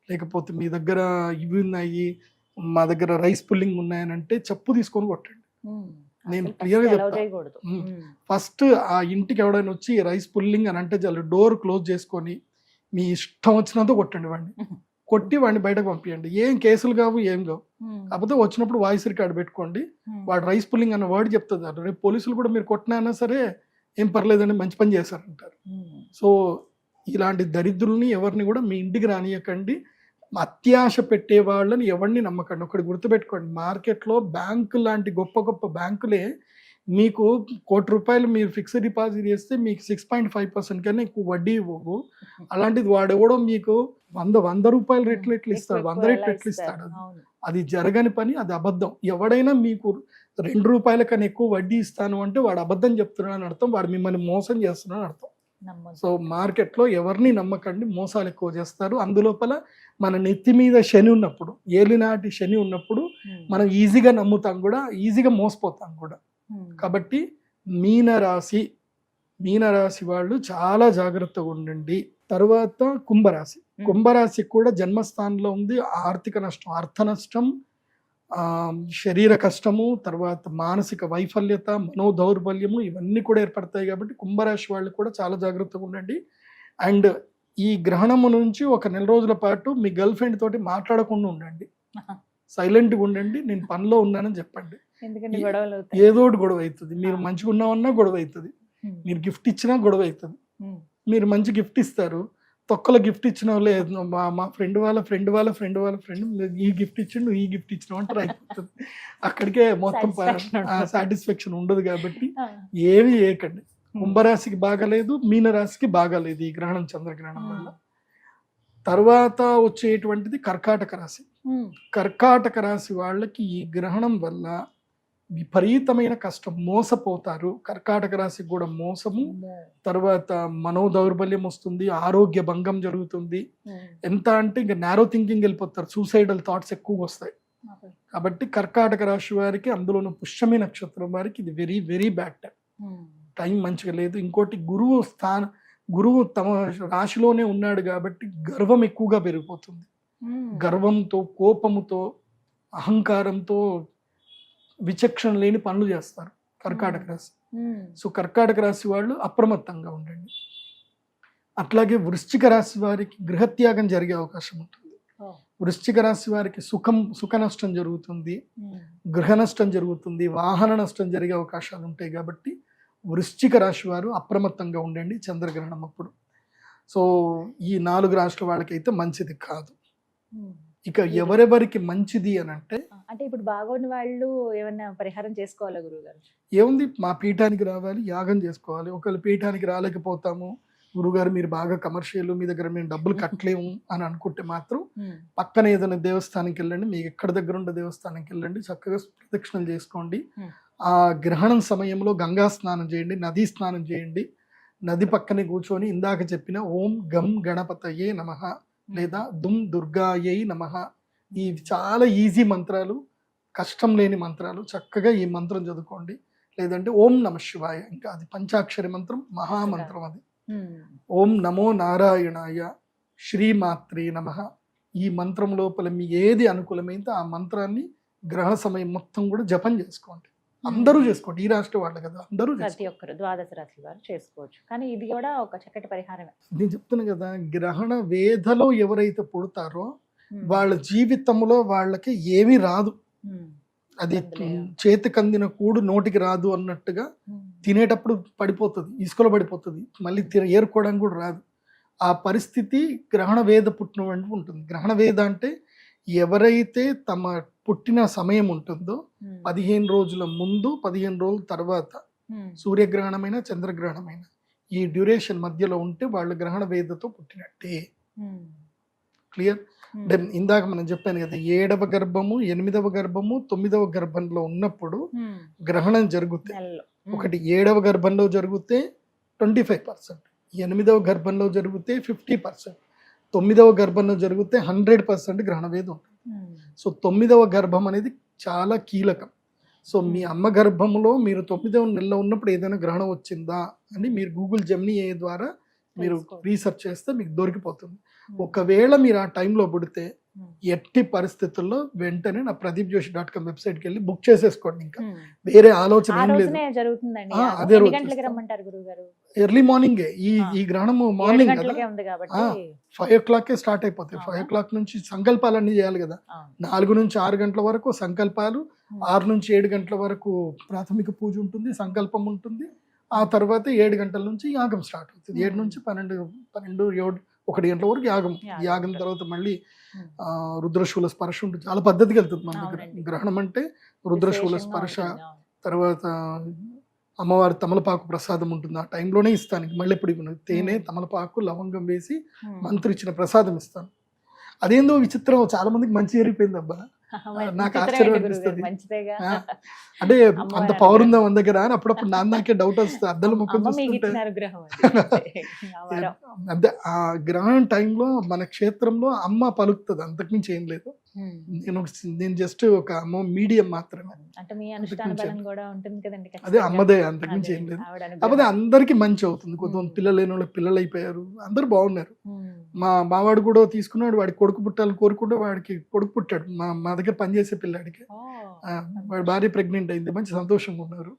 లేకపోతే మీ దగ్గర ఇవి ఉన్నాయి, మా దగ్గర రైస్ పుల్లింగ్ ఉన్నాయని అంటే చెప్పు తీసుకొని కొట్టండి. నేను క్లియర్గా చెప్తాను. ఫస్ట్ ఆ ఇంటికి ఎవడైనా వచ్చి రైస్ పుల్లింగ్ అని అంటే చాలు డోర్ క్లోజ్ చేసుకొని మీ ఇష్టం వచ్చినంత కొట్టండి వాడిని. కొట్టి వాడిని బయటకు పంపించండి. ఏం కేసులు కావు, ఏం కావు. కాకపోతే వచ్చినప్పుడు వాయిస్ రికార్డ్ పెట్టుకోండి. వాడు రైస్ పుల్లింగ్ అన్న వర్డ్ చెప్తుంది. రేపు పోలీసులు కూడా మీరు కొట్టినా సరే ఏం పర్లేదండి, మంచి పని చేశారంటారు. సో ఇలాంటి దరిద్రుల్ని ఎవరిని కూడా మీ ఇంటికి రానియకండి. అత్యాశ పెట్టే వాళ్ళని ఎవరిని నమ్మకండి. ఒకటి గుర్తుపెట్టుకోండి, మార్కెట్లో బ్యాంకు లాంటి గొప్ప గొప్ప బ్యాంకులే మీకు ₹1,00,000 మీరు ఫిక్స్డ్ డిపాజిట్ చేస్తే మీకు 6.5% కన్నా ఎక్కువ వడ్డీ ఇవ్వవు. అలాంటిది వాడెవడో మీకు 100 రూపాయల రెట్లు ఎట్లు ఇస్తాడు, 100 రెట్లు ఎట్లు ఇస్తాడు. అది జరగని పని, అది అబద్ధం. ఎవడైనా మీకు ₹2 కన్నా ఎక్కువ వడ్డీ ఇస్తాను అంటే వాడు అబద్ధం చెప్తున్నాడు అని అర్థం, వాడు మిమ్మల్ని మోసం చేస్తున్నాడు అని అర్థం. సో మార్కెట్లో ఎవరిని నమ్మకండి, మోసాలు ఎక్కువ చేస్తారు. అందులోపల మన నెత్తి మీద శని ఉన్నప్పుడు, ఏలినాటి శని ఉన్నప్పుడు మనం ఈజీగా నమ్ముతాం కూడా, ఈజీగా మోసపోతాం కూడా. కాబట్టి మీనరాశి వాళ్ళు చాలా జాగ్రత్తగా ఉండండి. తర్వాత కుంభరాశి కూడా జన్మస్థానంలో ఉంది. ఆర్థిక నష్టం, అర్థ నష్టం, శరీర కష్టము, తర్వాత మానసిక వైఫల్యత, మనోదౌర్బల్యము ఇవన్నీ కూడా ఏర్పడతాయి. కాబట్టి కుంభరాశి వాళ్ళు కూడా చాలా జాగ్రత్తగా ఉండండి. అండ్ ఈ గ్రహణము నుంచి ఒక 1 నెల రోజుల పాటు మీ గర్ల్ ఫ్రెండ్ తోటి మాట్లాడకుండా ఉండండి, సైలెంట్గా ఉండండి. నేను పనిలో ఉన్నానని చెప్పండి. ఏదో ఒకటి గొడవ అవుతుంది. మీరు మంచిగా ఉన్నామన్నా గొడవ అవుతుంది, మీరు గిఫ్ట్ ఇచ్చినా గొడవ అవుతుంది. మీరు మంచి గిఫ్ట్ ఇస్తారు, తొక్కలో గిఫ్ట్ ఇచ్చిన వాళ్ళే మా ఫ్రెండ్ వాళ్ళ ఫ్రెండ్ ఈ గిఫ్ట్ ఇచ్చిండు, ఈ గిఫ్ట్ ఇచ్చిన అంటారు, అయిపోతుంది. అక్కడికే మొత్తం సాటిస్ఫాక్షన్ ఉండదు. కాబట్టి ఏమి చేయకండి. కుంభరాశికి బాగాలేదు, మీనరాశికి బాగాలేదు ఈ గ్రహణం, చంద్రగ్రహణం వల్ల. తర్వాత వచ్చేటువంటిది కర్కాటక రాశి. కర్కాటక రాశి వాళ్ళకి ఈ గ్రహణం వల్ల విపరీతమైన కష్టం, మోసపోతారు. కర్కాటక రాశికి కూడా మోసము, తర్వాత మనోదౌర్బల్యం వస్తుంది, ఆరోగ్య భంగం జరుగుతుంది. ఎంత అంటే ఇంకా నారో థింకింగ్ వెళ్ళిపోతారు, సూసైడల్ థాట్స్ ఎక్కువ వస్తాయి. కాబట్టి కర్కాటక రాశి వారికి, అందులోనూ పుష్యమి నక్షత్రం వారికి ఇది వెరీ వెరీ బ్యాడ్ టైం, మంచిగా లేదు. ఇంకోటి గురువు తమ రాశిలోనే ఉన్నాడు కాబట్టి గర్వం ఎక్కువగా పెరిగిపోతుంది. గర్వంతో, కోపముతో, అహంకారంతో విచక్షణ లేని పనులు చేస్తారు కర్కాటక రాశి. సో కర్కాటక రాశి వాళ్ళు అప్రమత్తంగా ఉండండి. అట్లాగే వృశ్చిక రాశి వారికి గృహత్యాగం జరిగే అవకాశం ఉంటుంది. వృశ్చిక రాశి వారికి సుఖ నష్టం జరుగుతుంది, గృహ నష్టం జరుగుతుంది, వాహన నష్టం జరిగే అవకాశాలు ఉంటాయి. కాబట్టి వృశ్చిక రాశి వారు అప్రమత్తంగా ఉండండి చంద్రగ్రహణం అప్పుడు. సో ఈ 4 రాశుల వాళ్ళకైతే మంచిది కాదు. ఇక ఎవరెవరికి మంచిది అని అంటే ఇప్పుడు బాగోని వాళ్ళు ఏమన్నా పరిహారం చేసుకోవాలా గురువుగారు? ఏముంది, మా పీఠానికి రావాలి, యాగం చేసుకోవాలి. ఒకవేళ పీఠానికి రాలేకపోతాము, గురుగారు మీరు బాగా కమర్షియల్, మీ దగ్గర మేము డబ్బులు కట్టలేము అని అనుకుంటే మాత్రం పక్కన ఏదైనా దేవస్థానానికి వెళ్ళండి, మీకు ఎక్కడ దగ్గర ఉండే దేవస్థానానికి వెళ్ళండి, చక్కగా ప్రదక్షిణలు చేసుకోండి. ఆ గ్రహణం సమయంలో గంగా స్నానం చేయండి, నదీ స్నానం చేయండి. నది పక్కనే కూర్చొని ఇందాక చెప్పిన ఓం గం గణపతయే నమః లేదా దుమ్ దుర్గాయై నమః, ఈ చాలా ఈజీ మంత్రాలు, కష్టం లేని మంత్రాలు. చక్కగా ఈ మంత్రం చదువుకోండి. లేదంటే ఓం నమ శివాయ, ఇంకా అది పంచాక్షరి మంత్రం, మహామంత్రం అది. ఓం నమో నారాయణాయ శ్రీమాత్రే నమః. ఈ మంత్రం లోపల మీ ఏది అనుకూలమైతే ఆ మంత్రాన్ని గ్రహణ సమయం మొత్తం కూడా జపం చేసుకోండి. అందరూ చేసుకోండి, ఈ రాష్ట్ర వాళ్ళు కదా, అందరూ ప్రతి ఒక్కరు ద్వాదశ రాశి వారు చేసుకోవచ్చు. కానీ ఇది కూడా ఒక చక్కటి పరిహారమే. నేను చెప్తున్నా కదా, గ్రహణ వేధలో ఎవరైతే పుడతారో వాళ్ళ జీవితంలో వాళ్ళకి ఏమీ రాదు. అది చేతికి అందిన కూడు నోటికి రాదు అన్నట్టుగా తినేటప్పుడు పడిపోతుంది, ఇసుకలో పడిపోతుంది, మళ్ళీ ఏరుకోవడానికి కూడా రాదు. ఆ పరిస్థితి గ్రహణ వేద పుట్టిన వంటి ఉంటుంది. గ్రహణ వేద అంటే ఎవరైతే తమ పుట్టిన సమయం ఉంటుందో 15 రోజుల ముందు 15 రోజుల తర్వాత, సూర్యగ్రహణమైన చంద్రగ్రహణమైన ఈ డ్యూరేషన్ మధ్యలో ఉంటే వాళ్ళు గ్రహణ వేదతో పుట్టినట్టే. క్లియర్? ఇందాక మనం చెప్పాను కదా, 7వ గర్భము 8వ గర్భము 9వ గర్భంలో ఉన్నప్పుడు గ్రహణం జరుగుతే, ఒకటి 7వ గర్భంలో జరిగితే 25%, 8వ గర్భంలో జరిగితే 50%, 9వ గర్భంలో జరిగితే 100% గ్రహణ వేదం ఉంటుంది. సో 9వ గర్భం అనేది చాలా కీలకం. సో మీ అమ్మ గర్భంలో మీరు 9వ నెలలో ఉన్నప్పుడు ఏదైనా గ్రహణం వచ్చిందా అని మీరు గూగుల్ జెమినీ ద్వారా మీరు రీసెర్చ్ చేస్తే మీకు దొరికిపోతుంది. ఒకవేళ మీరు ఆ టైంలో పుడితే ఎట్టి పరిస్థితుల్లో వెంటనే నా pradeepjoshi.com వెబ్సైట్కి వెళ్ళి బుక్ చేసేసుకోండి. ఇంకా వేరే ఆలోచన ఏం లేదు. అదే రోజు ఎర్లీ మార్నింగ్. ఈ గ్రహణము మార్నింగ్ కదా, 5 o'clock స్టార్ట్ అయిపోతాయి. 5 o'clock నుంచి సంకల్పాలన్నీ చేయాలి కదా. 4 నుంచి 6 గంటల వరకు సంకల్పాలు, 6 నుంచి 7 గంటల వరకు ప్రాథమిక పూజ ఉంటుంది, సంకల్పం ఉంటుంది. ఆ తర్వాత 7 గంటల నుంచి యాగం స్టార్ట్ అవుతుంది. 7 నుంచి 12, 1 గంటల వరకు యాగం. యాగం తర్వాత మళ్ళీ రుద్రశూల స్పర్శ ఉంటుంది. చాలా పద్ధతికి వెళ్తుంది మన దగ్గర. గ్రహణం అంటే రుద్రశూల స్పర్శ, తర్వాత అమ్మవారి తమలపాకు ప్రసాదం ఉంటుంది. ఆ టైంలోనే ఇస్తాను. మళ్ళీ ఎప్పుడు ఇవ్వను. తేనె, తమలపాకు, లవంగం వేసి మంత్రి ఇచ్చిన ప్రసాదం ఇస్తాను. అదేందో విచిత్రం, చాలా మందికి మంచి జరిగిపోయింది అబ్బా, నాకు ఆశ్చర్యం అనిపిస్తుంది. అంటే అంత పవర్ ఉందా మన దగ్గర అని అప్పుడప్పుడు నాకే డౌట్ వస్తుంది. అద్దాల ముఖం చూస్తుంటే అదే ఆ గ్రహణం టైంలో మన క్షేత్రంలో అమ్మ పలుకుతుంది, అంతకుమించి ఏం లేదు. నేను జస్ట్ ఒక మీడియం మాత్రమే. అదే అమ్మదే, అంతకుమించి ఏం లేదు. కాకపోతే అందరికి మంచి అవుతుంది. కొంతమంది పిల్లలు లేని వాళ్ళకి పిల్లలు అయిపోయారు, అందరు బాగున్నారు. మా మావాడు కూడా తీసుకున్నాడు, వాడికి కొడుకు పుట్టాలని కోరుకుంటే వాడికి కొడుకు పుట్టాడు. మా దగ్గర పనిచేసే పిల్లాడికి వాడి భార్య ప్రెగ్నెంట్ అయింది, మంచి సంతోషంగా ఉన్నారు,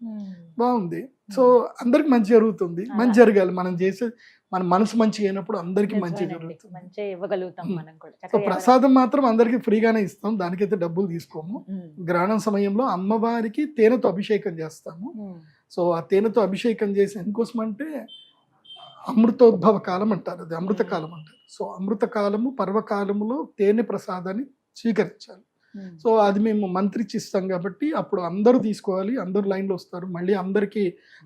బాగుంది. సో అందరికి మంచి జరుగుతుంది. మంచి జరగాలి. మనం చేసే మన మనసు మంచిగా అయినప్పుడు అందరికి మంచి జరుగుతుంది. సో ప్రసాదం మాత్రం అందరికి ఫ్రీగానే ఇస్తాం, దానికైతే డబ్బులు తీసుకోము. గ్రహణం సమయంలో అమ్మవారికి తేనెతో అభిషేకం చేస్తాము. సో ఆ తేనెతో అభిషేకం చేసి ఎందుకోసం అంటే అమృతోద్భవ కాలం అంటారు, అది అమృత కాలం అంటారు. సో అమృత కాలము, పర్వకాలములో తేనె ప్రసాదాన్ని స్వీకరించాలి. సో అది మేము మంత్రించి ఇస్తాం కాబట్టి అప్పుడు అందరూ తీసుకోవాలి, అందరూ లైన్లో వస్తారు. మళ్ళీ అందరికీ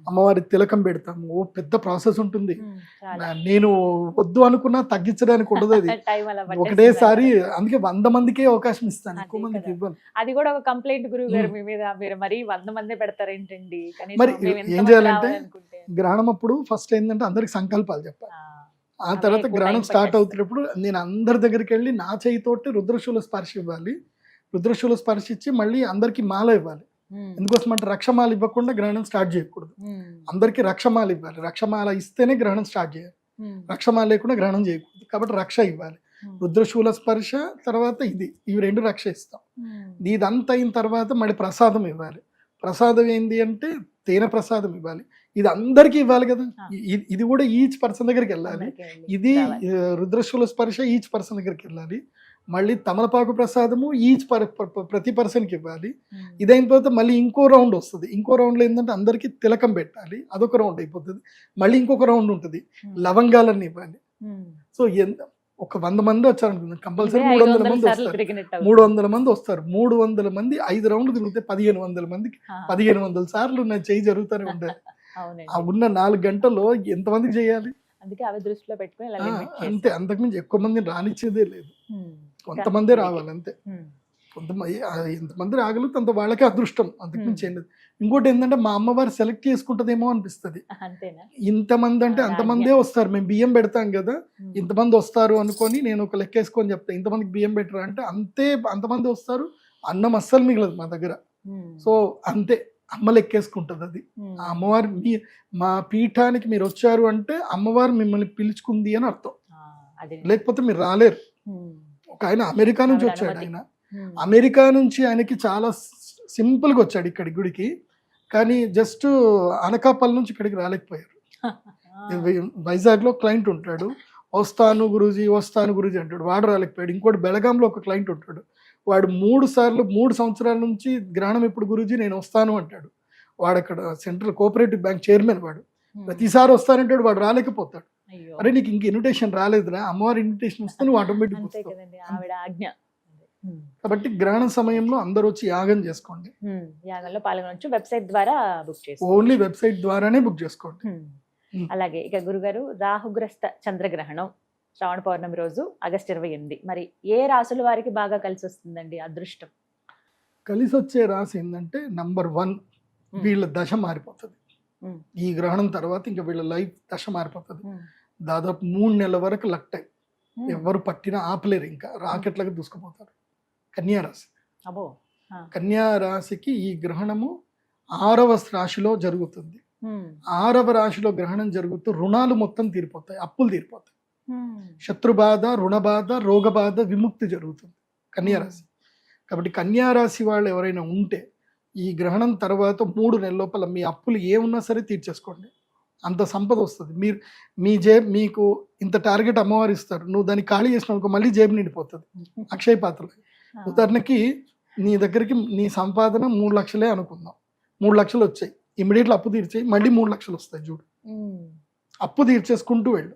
అమ్మవారి తిలకం పెడతాము. ఓ పెద్ద ప్రాసెస్ ఉంటుంది. నేను వద్దు అనుకున్నా తగ్గించడానికి ఉండదు, అది ఒకటేసారి. అందుకే 100 మందికే అవకాశం ఇస్తాను, ఎక్కువ మందికి ఇవ్వను. అది కూడా ఒక కంప్లైంట్ గురువు గారు మీ మీద, మీరు మరి 100 మంది పెడతారేంటండి. మరి ఏం చేయాలంటే గ్రహణం అప్పుడు ఫస్ట్ ఏంటంటే అందరికి సంకల్పాలు చెప్పాలి. ఆ తర్వాత గ్రహణం స్టార్ట్ అవుతున్నప్పుడు నేను అందరి దగ్గరికి వెళ్ళి నా చేయితోటి రుద్రశూల స్పర్శ ఇవ్వాలి. రుద్రశూల స్పర్శ ఇచ్చి మళ్ళీ అందరికి మాల ఇవ్వాలి. ఎందుకోసం అంటే రక్షమాల ఇవ్వకుండా గ్రహణం స్టార్ట్ చేయకూడదు. అందరికి రక్షమాల ఇవ్వాలి. రక్షమాల ఇస్తేనే గ్రహణం స్టార్ట్ చేయాలి. రక్షమాల లేకుండా గ్రహణం చేయకూడదు. కాబట్టి రక్ష ఇవ్వాలి. రుద్రశూల స్పర్శ తర్వాత ఇవి 2 రక్ష ఇస్తాం. ఇదంతా అయిన తర్వాత మళ్ళీ ప్రసాదం ఇవ్వాలి. ప్రసాదం ఏంటి అంటే తేనె ప్రసాదం ఇవ్వాలి. ఇది అందరికి ఇవ్వాలి కదా. ఇది కూడా ఈచ్ పర్సన్ దగ్గరికి వెళ్ళాలి. ఇది రుద్రశూల స్పర్శ ఈచ్ పర్సన్ దగ్గరికి వెళ్ళాలి. మళ్ళీ తమలపాకు ప్రసాదము ఈచ్ ప్రతి పర్సన్కి ఇవ్వాలి. ఇదైన తర్వాత మళ్ళీ ఇంకో రౌండ్ వస్తుంది. ఇంకో రౌండ్లో ఏంటంటే అందరికి తిలకం పెట్టాలి, అదొక రౌండ్ అయిపోతుంది. మళ్ళీ ఇంకొక రౌండ్ ఉంటుంది, లవంగాలన్నీ ఇవ్వాలి. సో ఒక 100 మంది వచ్చారనుకుందాం, కంపల్సరీ 300 మంది వస్తారు. 300 మంది వస్తారు. 300 మంది 5 రౌండ్లు తిరిగితే 1500 మందికి 1500 సార్లు నా చేయి జరుగుతూనే ఉండాలి. ఆ ఉన్న 4 గంటల్లో ఎంతమందికి చేయాలి? అందుకే అవి దృష్టిలో పెట్టుకుని అంతే, అంతకుమించి ఎక్కువ మందిని రానిచ్చేదే లేదు. కొంతమందే రావాలి అంతే. కొంతమంది ఎంతమంది రాగలుగుతే అంత వాళ్ళకే అదృష్టం, అంతకుమించి ఏం లేదు. ఇంకోటి ఏంటంటే మా అమ్మవారు సెలెక్ట్ చేసుకుంటదేమో అనిపిస్తుంది. అంతేనా? ఇంతమంది అంటే అంతమందే వస్తారు, మేము బియ్యం పెడతాం కదా, ఇంతమంది వస్తారు అనుకొని నేను ఒక లెక్కేసుకొని చెప్తాను, ఇంతమందికి బియ్యం పెట్టరా అంటే అంతమంది వస్తారు, అన్నం అస్సలు మిగలదు మా దగ్గర. సో అంతే, అమ్మ లెక్కేసుకుంటుంది అది. ఆ అమ్మవారు మా పీఠానికి మీరు వచ్చారు అంటే అమ్మవారు మిమ్మల్ని పిలుచుకుంది అని అర్థం, లేకపోతే మీరు రాలేరు. ఒక ఆయన అమెరికా నుంచి వచ్చాడు, ఆయన అమెరికా నుంచి ఆయనకి చాలా సింపుల్గా వచ్చాడు ఇక్కడి గుడికి, కానీ జస్ట్ అనకాపల్లి నుంచి ఇక్కడికి రాలేకపోయారు. వైజాగ్లో క్లయింట్ ఉంటాడు, వస్తాను గురూజీ అంటాడు, వాడు రాలేకపోయాడు. ఇంకోటి బెళగాంలో ఒక క్లయింట్ ఉంటాడు, వాడు 3 సంవత్సరాల నుంచి గ్రహణం ఎప్పుడు గురూజీ నేను వస్తాను అంటాడు. వాడు అక్కడ సెంట్రల్ కోఆపరేటివ్ బ్యాంక్ చైర్మన్, వాడు ప్రతిసారి వస్తానంటాడు, వాడు రాలేకపోతాడు. అరే నీకు ఇంక ఇన్విటేషన్ రాలేదురా, అమ్మవారి ఇన్విటేషన్ వస్తే నువ్వు ఆటోమేటిక్ వస్తావు. కాబట్టి గ్రహణ సమయంలో అందరూ వచ్చి యాగం చేసుకోండి, యాగంలో పాల్గొనొచ్చు. వెబ్సైట్ ద్వారా బుక్ చేసుకోండి, ఓన్లీ వెబ్సైట్ ద్వారానే బుక్ చేసుకోండి. అలాగే ఇక గురుగారు, రాహుగ్రస్త చంద్రగ్రహణం శ్రావణ పౌర్ణమి రోజు ఆగస్టు 28, మరి ఏ రాసుల వారికి బాగా కలిసి వస్తుందండి అదృష్టం? కలిసి వచ్చే రాశి ఏంటంటే నంబర్ 1, వీళ్ళ దశ మారిపోతుంది. ఈ గ్రహణం తర్వాత ఇంకా వీళ్ళ లైఫ్ దశ మారిపోతుంది. దాదాపు 3 నెలల వరకు లక్ టైం, ఎవరు పట్టినా ఆపలేరు, ఇంకా రాకెట్లకు దూసుకుపోతారు. కన్యారాశి, కన్యారాశికి ఈ గ్రహణము 6వ రాశిలో జరుగుతుంది. 6వ రాశిలో గ్రహణం జరుగుతూ రుణాలు మొత్తం తీరిపోతాయి, అప్పులు తీరిపోతాయి, శత్రుబాధ, రుణబాధ, రోగబాధ, విముక్తి జరుగుతుంది కన్యారాశి. కాబట్టి కన్యారాశి వాళ్ళు ఎవరైనా ఉంటే ఈ గ్రహణం తర్వాత 3 నెలల లోపల మీ అప్పులు ఏమున్నా సరే తీర్చేసుకోండి, అంత సంపద వస్తుంది. మీకు ఇంత టార్గెట్ అమ్మవారు ఇస్తారు, నువ్వు దాన్ని ఖాళీ చేసినావు మళ్ళీ జేబు నిండిపోతుంది. అక్షయ పాత్రలు ఉదాహరణకి నీ దగ్గరికి నీ సంపాదన 3 లక్షలే అనుకుందాం, 3 లక్షలు వచ్చాయి, ఇమీడియట్లీ అప్పు తీర్చేయి, మళ్ళీ 3 లక్షలు వస్తాయి చూడు. అప్పు తీర్చేసుకుంటూ వెళ్ళు.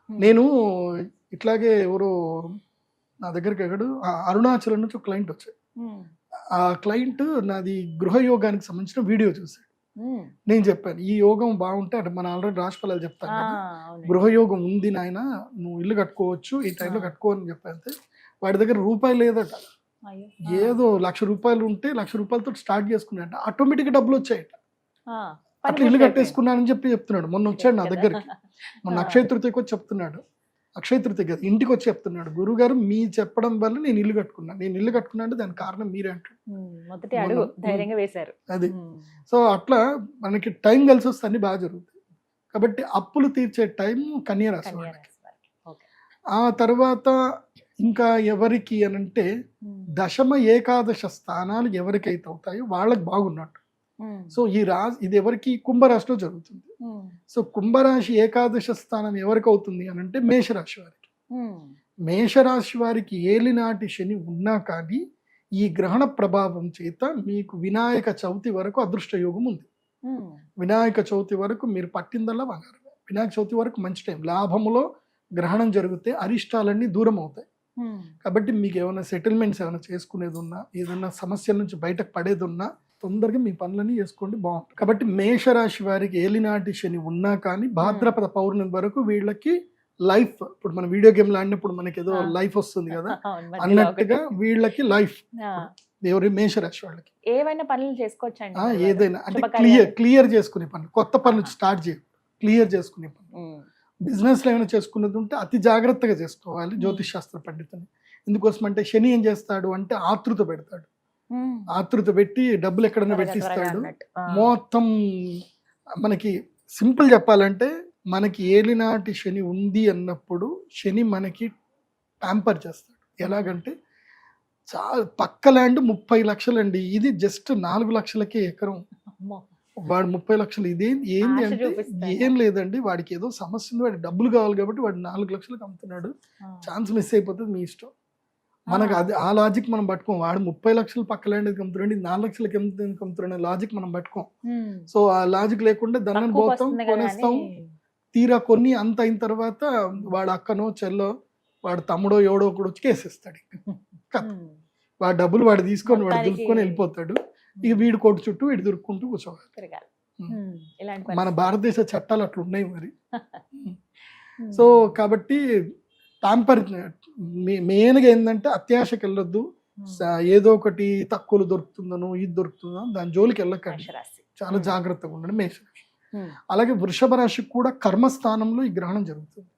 నేను ఇట్లాగే ఎవరో నా దగ్గరికి అరుణాచలం నుంచి ఒక క్లయింట్ వచ్చాడు. ఆ క్లయింట్ నాది గృహయోగానికి సంబంధించిన వీడియో చూశాడు. నేను చెప్పాను ఈ యోగం బాగుంటే అంటే మన ఆల్రెడీ రాశిఫలాలు చెప్తాను కదా, గృహయోగం ఉంది నాయన, నువ్వు ఇల్లు కట్టుకోవచ్చు, ఈ టైంలో కట్టుకో అని చెప్పాను. వాడి దగ్గర రూపాయి లేదట, ఏదో ₹1,00,000 ఉంటే ₹1,00,000తో స్టార్ట్ చేసుకున్నాడు, ఆటోమేటిక్గా డబ్బులు వచ్చాయట. అట్లా ఇల్లు కట్టేసుకున్నానని చెప్తున్నాడు. మొన్న వచ్చాడు నా దగ్గరికి, మొన్న అక్షయ తృతీయకి వచ్చి చెప్తున్నాడు, అక్షయ తృతీయ కదా ఇంటికి వచ్చి చెప్తున్నాడు, గురుగారు మీ చెప్పడం వల్ల నేను ఇల్లు కట్టుకున్నా అంటే దానికి కారణం మీరే అంటాడు. అది సో అట్లా మనకి టైం కలిసి వస్తే అన్ని బాగా జరుగుతాయి. కాబట్టి అప్పులు తీర్చే టైం కన్యారాశి వాళ్ళకి. ఆ తర్వాత ఇంకా ఎవరికి అనంటే దశమ ఏకాదశ స్థానాలు ఎవరికైతే అవుతాయో వాళ్ళకి బాగున్నట్టు. సో ఇది ఎవరికి కుంభరాశిలో జరుగుతుంది. సో కుంభరాశి ఏకాదశ స్థానం ఎవరికి అవుతుంది అని అంటే మేషరాశి వారికి. మేషరాశి వారికి ఏలినాటి శని ఉన్నా కానీ ఈ గ్రహణ ప్రభావం చేత మీకు వినాయక చవితి వరకు అదృష్ట యోగం ఉంది. వినాయక చవితి వరకు మీరు పట్టిందల్లా బంగారం. వినాయక చవితి వరకు మంచి టైం, లాభములో గ్రహణం జరిగితే అరిష్టాలన్నీ దూరం అవుతాయి. కాబట్టి మీకు ఏమైనా సెటిల్మెంట్స్ ఏమైనా చేసుకునేది ఉన్నా, ఏదైనా సమస్యల నుంచి బయటకు పడేది ఉన్నా తొందరగా మీ పనులన్నీ చేసుకోండి, బాగుంటుంది. కాబట్టి మేషరాశి వారికి ఏలినాటి శని ఉన్నా కానీ భాద్రపద పౌర్ణమి వరకు వీళ్ళకి లైఫ్, ఇప్పుడు మన వీడియో గేమ్లు ఆడినప్పుడు మనకి ఏదో లైఫ్ వస్తుంది కదా అన్నట్టుగా వీళ్ళకి లైఫ్ ఎవరి మేషరాశి వాళ్ళకి ఏవైనా పనులు చేసుకోవచ్చండి. ఏదైనా అంటే క్లియర్ చేసుకునే పనులు, కొత్త పనులు స్టార్ట్ చేయ క్లియర్ చేసుకునే పనులు. బిజినెస్ లో ఏమైనా చేసుకున్నది ఉంటే అతి జాగ్రత్తగా చేసుకోవాలి జ్యోతిష్ శాస్త్ర పండితుని. ఎందుకోసం అంటే శని ఏం చేస్తాడు అంటే ఆతృత పెడతాడు, ఆతృత పెట్టి డబ్బులు ఎక్కడైనా పెట్టిస్తాడు. మొత్తం మనకి సింపుల్ చెప్పాలంటే మనకి ఏలినాటి శని ఉంది అన్నప్పుడు శని మనకి ప్యాంపర్ చేస్తాడు. ఎలాగంటే పక్క ల్యాండ్ 30 లక్షలండి, ఇది జస్ట్ 4 లక్షలకే ఎకరం, వాడు 30 లక్షలు. ఏంది అంటే ఏం లేదండి, వాడికి ఏదో సమస్య ఉంది, వాడికి డబ్బులు కావాలి కాబట్టి వాడు 4 లక్షలకు అమ్ముతున్నాడు, ఛాన్స్ మిస్ అయిపోతుంది, మీ ఇష్టం. మనకు అది ఆ లాజిక్ మనం పట్టుకోం. వాడు 30 లక్షలు పక్క ల్యాండ్ అమ్ముతున్నాడు, 4 లక్షలకి అమ్ముతున్నాడు లాజిక్ మనం పట్టుకోం. సో ఆ లాజిక్ లేకుండా దాన్ని పోతాం, కొనేస్తాం. తీరా కొన్ని అంత అయిన తర్వాత వాడు అక్కనో చెల్లో వాడు తమ్ముడో ఎవడో ఒకడు వచ్చి కేసేస్తాడు. వాడు డబ్బులు వాడు తీసుకొని వాడు దురుక్కొని వెళ్ళిపోతాడు. ఇక వీడు కోటు చుట్టూ వీడు దురుక్కుంటూ కూర్చోవాలి. మన భారతదేశ చట్టాలు అట్లా ఉన్నాయి మరి. సో కాబట్టి ప్యాంపర్ మెయిన్గా ఏంటంటే అత్యాశకి వెళ్ళొద్దు, ఏదో ఒకటి తక్కువలు దొరుకుతుందనో ఇది దొరుకుతుందో దాని జోలికి వెళ్ళకండి, మేషరాశి. చాలా జాగ్రత్తగా ఉండండి మేషరాశి. అలాగే వృషభ రాశికి కూడా కర్మస్థానంలో ఈ గ్రహణం జరుగుతుంది.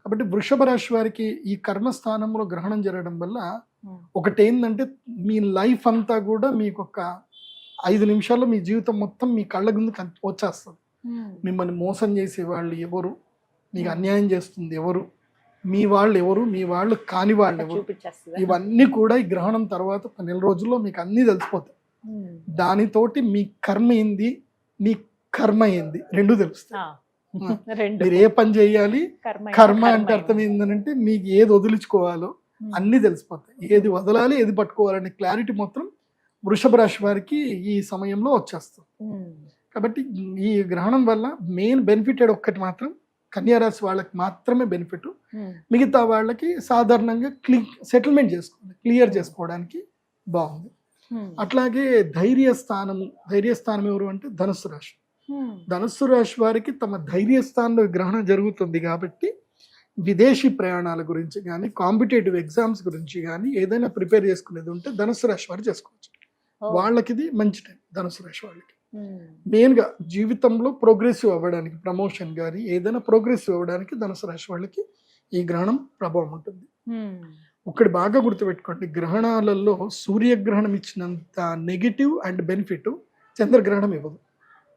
కాబట్టి వృషభ రాశి వారికి ఈ కర్మస్థానంలో గ్రహణం జరగడం వల్ల ఒకటి ఏంటంటే మీ లైఫ్ అంతా కూడా మీకు ఒక 5 నిమిషాల్లో మీ జీవితం మొత్తం మీ కళ్ళ ముందు వచ్చేస్తుంది. మిమ్మల్ని మోసం చేసే వాళ్ళు ఎవరు, మీకు అన్యాయం చేస్తుంది ఎవరు, మీ వాళ్ళు ఎవరు, మీ వాళ్ళు కాని వాళ్ళు ఎవరు, ఇవన్నీ కూడా ఈ గ్రహణం తర్వాత 10 నెల రోజుల్లో మీకు అన్నీ తెలిసిపోతాయి. దానితోటి మీ కర్మ ఏంది, మీ కర్మ ఏంది రెండు తెలుస్తాయి. మీరు ఏ పని చేయాలి, కర్మ అంటే అర్థం ఏంటంటే మీకు ఏది వదిలించుకోవాలో అన్ని తెలిసిపోతాయి, ఏది వదలాలి ఏది పట్టుకోవాలనే క్లారిటీ మొత్తం వృషభ రాశి వారికి ఈ సమయంలో వచ్చేస్తుంది. కాబట్టి ఈ గ్రహణం వల్ల మెయిన్ బెనిఫిటెడ్ ఒక్కటి మాత్రం కన్యా రాశి వాళ్ళకి మాత్రమే బెనిఫిట్. మిగతా వాళ్ళకి సాధారణంగా సెటిల్మెంట్ చేసుకోవాలి, క్లియర్ చేసుకోవడానికి బాగుంది. అట్లాగే ధైర్యస్థానం ఎవరు అంటే ధనుస్సు రాశి. ధనుస్సు రాశి వారికి తమ ధైర్యస్థానంలో గ్రహణం జరుగుతుంది కాబట్టి విదేశీ ప్రయాణాల గురించి కానీ కాంపిటేటివ్ ఎగ్జామ్స్ గురించి కానీ ఏదైనా ప్రిపేర్ చేసుకునేది ఉంటే ధనుస్సు రాశి వారు చేసుకోవచ్చు. వాళ్ళకి ఇది మంచి టైం. ధనుస్సు రాశి వాళ్ళకి మెయిన్గా జీవితంలో ప్రోగ్రెసివ్ అవ్వడానికి, ప్రమోషన్ కానీ ఏదైనా ప్రోగ్రెసివ్ అవ్వడానికి ధనుసు రాశి వాళ్ళకి ఈ గ్రహణం ప్రభావం ఉంటుంది. ఒకటి బాగా గుర్తుపెట్టుకోండి, గ్రహణాలలో సూర్యగ్రహణం ఇచ్చినంత నెగిటివ్ అండ్ బెనిఫిట్ చంద్రగ్రహణం ఇవ్వదు.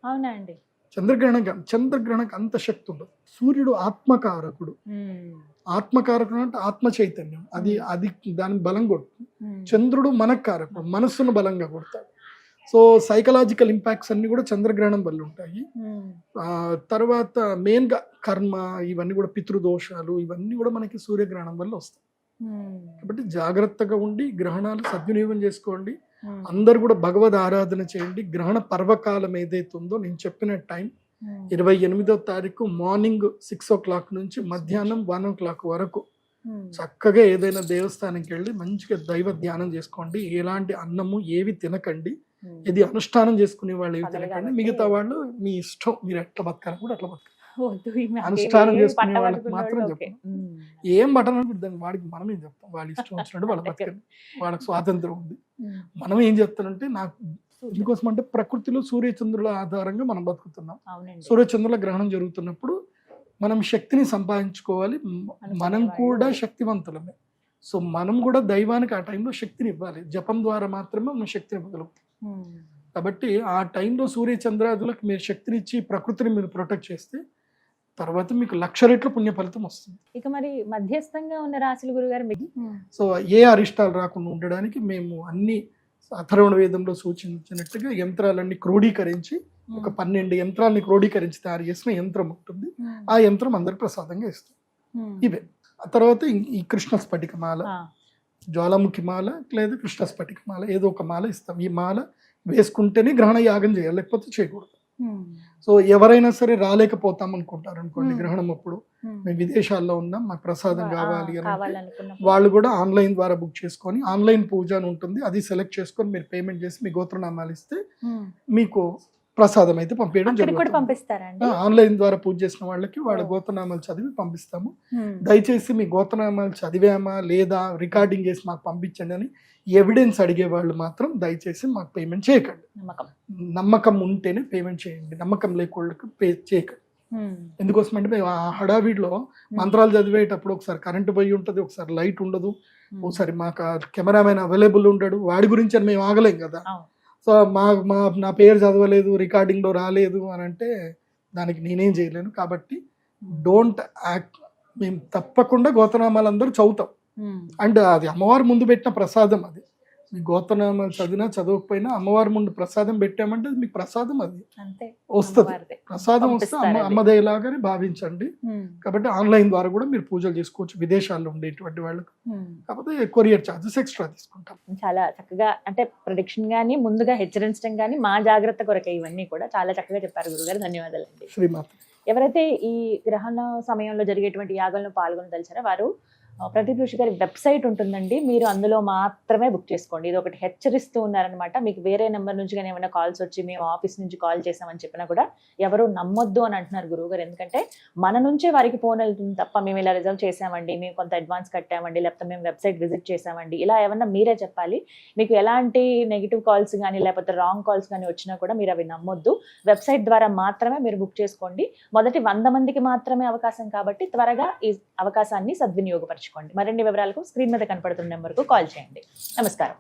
అవునా అండి? చంద్రగ్రహణకు అంత శక్తి ఉండదు. సూర్యుడు ఆత్మకారకుడు. ఆత్మకారకుడు అంటే ఆత్మ చైతన్యం, అది దాని బలం కొడుతుంది. చంద్రుడు మనకారకుడు, మనస్సును బలంగా కొడతాడు. సో సైకలాజికల్ ఇంపాక్ట్స్ అన్ని కూడా చంద్రగ్రహణం వల్ల ఉంటాయి. తర్వాత మెయిన్గా కర్మ ఇవన్నీ కూడా పితృదోషాలు ఇవన్నీ కూడా మనకి సూర్యగ్రహణం వల్ల వస్తాయి. కాబట్టి జాగ్రత్తగా ఉండి గ్రహణాలు సద్వినియోగం చేసుకోండి. అందరు కూడా భగవద్ ఆరాధన చేయండి. గ్రహణ పర్వకాలం ఏదైతే ఉందో నేను చెప్పిన టైం 28వ తారీఖు మార్నింగ్ 6 o'clock నుంచి మధ్యాహ్నం 1 o'clock వరకు చక్కగా ఏదైనా దేవస్థానంకి వెళ్ళి మంచిగా దైవ ధ్యానం చేసుకోండి. ఎలాంటి అన్నము ఏవి తినకండి. ఇది అనుష్ఠానం చేసుకునే వాళ్ళు ఏవి తినకండి. మిగతా వాళ్ళు మీ ఇష్టం, మీరు ఎట్లా బతకాలి కూడా అట్లా బతకాలి. అనుష్ఠానం చేసుకునే వాళ్ళకి మాత్రం చెప్పండి. ఏం బటన్ అనిపిద్దాం వాడికి మనం ఏం చెప్తాం, వాళ్ళ ఇష్టం వచ్చినట్టు వాళ్ళ బతకండి, వాళ్ళకి స్వాతంత్రం ఉంది. మనం ఏం చెప్తానంటే నాకు ఎందుకోసం అంటే ప్రకృతిలో సూర్యచంద్రుల ఆధారంగా మనం బతుకుతున్నాం. సూర్యచంద్రుల గ్రహణం జరుగుతున్నప్పుడు మనం శక్తిని సంపాదించుకోవాలి. మనం కూడా శక్తివంతులమే. సో మనం కూడా దైవానికి ఆ టైంలో శక్తిని ఇవ్వాలి. జపం ద్వారా మాత్రమే మనం శక్తిని ఇవ్వగలుగుతాం. కాబట్టి ఆ టైంలో సూర్యచంద్రాదులకు మీరు శక్తిని ఇచ్చి ప్రకృతిని మీరు ప్రొటెక్ట్ చేస్తే తర్వాత మీకు 1,00,000 రెట్ల పుణ్య ఫలితం వస్తుంది. ఇక మరి మధ్యస్థంగా ఉన్న రాశుల గురుగారు సో ఏ అరిష్టాలు రాకుండా ఉండడానికి మేము అన్ని అథర్వణ వేదంలో సూచించినట్టుగా యంత్రాలన్నీ క్రోడీకరించి ఒక 12 యంత్రాలని క్రోడీకరించి తయారు చేసిన యంత్రం ఉంటుంది. ఆ యంత్రం అందరికి ప్రసాదంగా ఇస్తాం. ఇవే ఆ తర్వాత ఈ కృష్ణ స్ఫటికమాల, జ్వాలాముఖి మాల లేదా కృష్ణ స్ఫటికమాల ఏదో ఒక మాల ఇస్తాం. ఈ మాల వేసుకుంటేనే గ్రహణ యాగం చేయాలి, లేకపోతే చేయకూడదు. సో ఎవరైనా సరే రాలేకపోతాం అనుకుంటారు అనుకోండి, గ్రహణం అప్పుడు మేము విదేశాల్లో ఉన్నాం మాకు ప్రసాదం కావాలి అని వాళ్ళు కూడా ఆన్లైన్ ద్వారా బుక్ చేసుకొని ఆన్లైన్ పూజ అని ఉంటుంది, అది సెలెక్ట్ చేసుకొని మీరు పేమెంట్ చేసి మీ గోత్రనామాలు ఇస్తే మీకు ప్రసాదం అయితే పంపించడం జరుగుతుంది. ఆన్లైన్ ద్వారా పూజ చేసిన వాళ్ళకి వాళ్ళ గోత్రనామాలు చదివి పంపిస్తాము. దయచేసి మీ గోత్రనామాలు చదివామా లేదా రికార్డింగ్ చేసి మాకు పంపించండి అని ఎవిడెన్స్ అడిగే వాళ్ళు మాత్రం దయచేసి మాకు పేమెంట్ చేయకండి. నమ్మకం ఉంటేనే పేమెంట్ చేయండి, నమ్మకం లేకోళ్ళకి పే చేయకండి. ఎందుకోసం అంటే మేము ఆ హడావిడిలో మంత్రాలు చదివేటప్పుడు ఒకసారి కరెంటు పోయి ఉంటుంది, ఒకసారి లైట్ ఉండదు, ఒకసారి మాకు కెమెరామెన్ అవైలబుల్ ఉండడు. వాడి గురించి అని మేము ఆగలేం కదా. సో నా పేరు చదవలేదు, రికార్డింగ్లో రాలేదు అని అంటే దానికి నేనేం చేయలేను. కాబట్టి డోంట్ యాక్ట్. మేము తప్పకుండా గోత్రనామాలు అందరూ చదువుతాం. అండ్ అది అమ్మవారి ముందు పెట్టిన ప్రసాదం. అది మీ గోత్రనామాలు చదివినా చదవకపోయినా అమ్మవారి ముందు ప్రసాదం పెట్టామంటే మీకు ప్రసాదం అది వస్తుంది. ప్రసాదం వస్తే అమ్మదయ్యలాగానే భావించండి. కాబట్టి ఆన్లైన్ ద్వారా కూడా మీరు పూజలు చేసుకోవచ్చు విదేశాల్లో ఉండేటువంటి వాళ్ళకి. కాకపోతే కొరియర్ ఛార్జెస్ ఎక్స్ట్రా తీసుకుంటాం. చాలా చక్కగా అంటే ప్రొడిక్షన్ గానీ ముందుగా హెచ్చరించడం కానీ మా జాగ్రత్త కొరకే ఇవన్నీ కూడా చాలా చక్కగా చెప్పారు గురుగారు. ధన్యవాదాలండి. శ్రీమాత. ఎవరైతే ఈ గ్రహణ సమయంలో జరిగేటువంటి యాగాలను పాల్గొనదలిచారో వారు ప్రదీప్ ఋషి గారి వెబ్సైట్ ఉంటుందండి, మీరు అందులో మాత్రమే బుక్ చేసుకోండి. ఇది ఒకటి హెచ్చరిస్తూ ఉన్నారనమాట. మీకు వేరే నెంబర్ నుంచి కానీ ఏమైనా కాల్స్ వచ్చి మేము ఆఫీస్ నుంచి కాల్ చేసామని చెప్పినా కూడా ఎవరు నమ్మొద్దు అని అంటున్నారు గురువు గారు. ఎందుకంటే మన నుంచే వారికి ఫోన్ వెళ్తుంది తప్ప మేము ఇలా రిజర్వ్ చేసామండి, మేము కొంత అడ్వాన్స్ కట్టామండి, లేకపోతే మేము వెబ్సైట్ విజిట్ చేసామండి, ఇలా ఏమన్నా మీరే చెప్పాలి. మీకు ఎలాంటి నెగిటివ్ కాల్స్ కానీ లేకపోతే రాంగ్ కాల్స్ కానీ వచ్చినా కూడా మీరు అవి నమ్మొద్దు. వెబ్సైట్ ద్వారా మాత్రమే మీరు బుక్ చేసుకోండి. మొదటి 100 మందికి మాత్రమే అవకాశం కాబట్టి త్వరగా ఈ అవకాశాన్ని సద్వినియోగపరచుకోండి. మరిన్ని వివరాలకు స్క్రీన్ మీద కనపడుతున్న నెంబర్కు కాల్ చేయండి. నమస్కారం.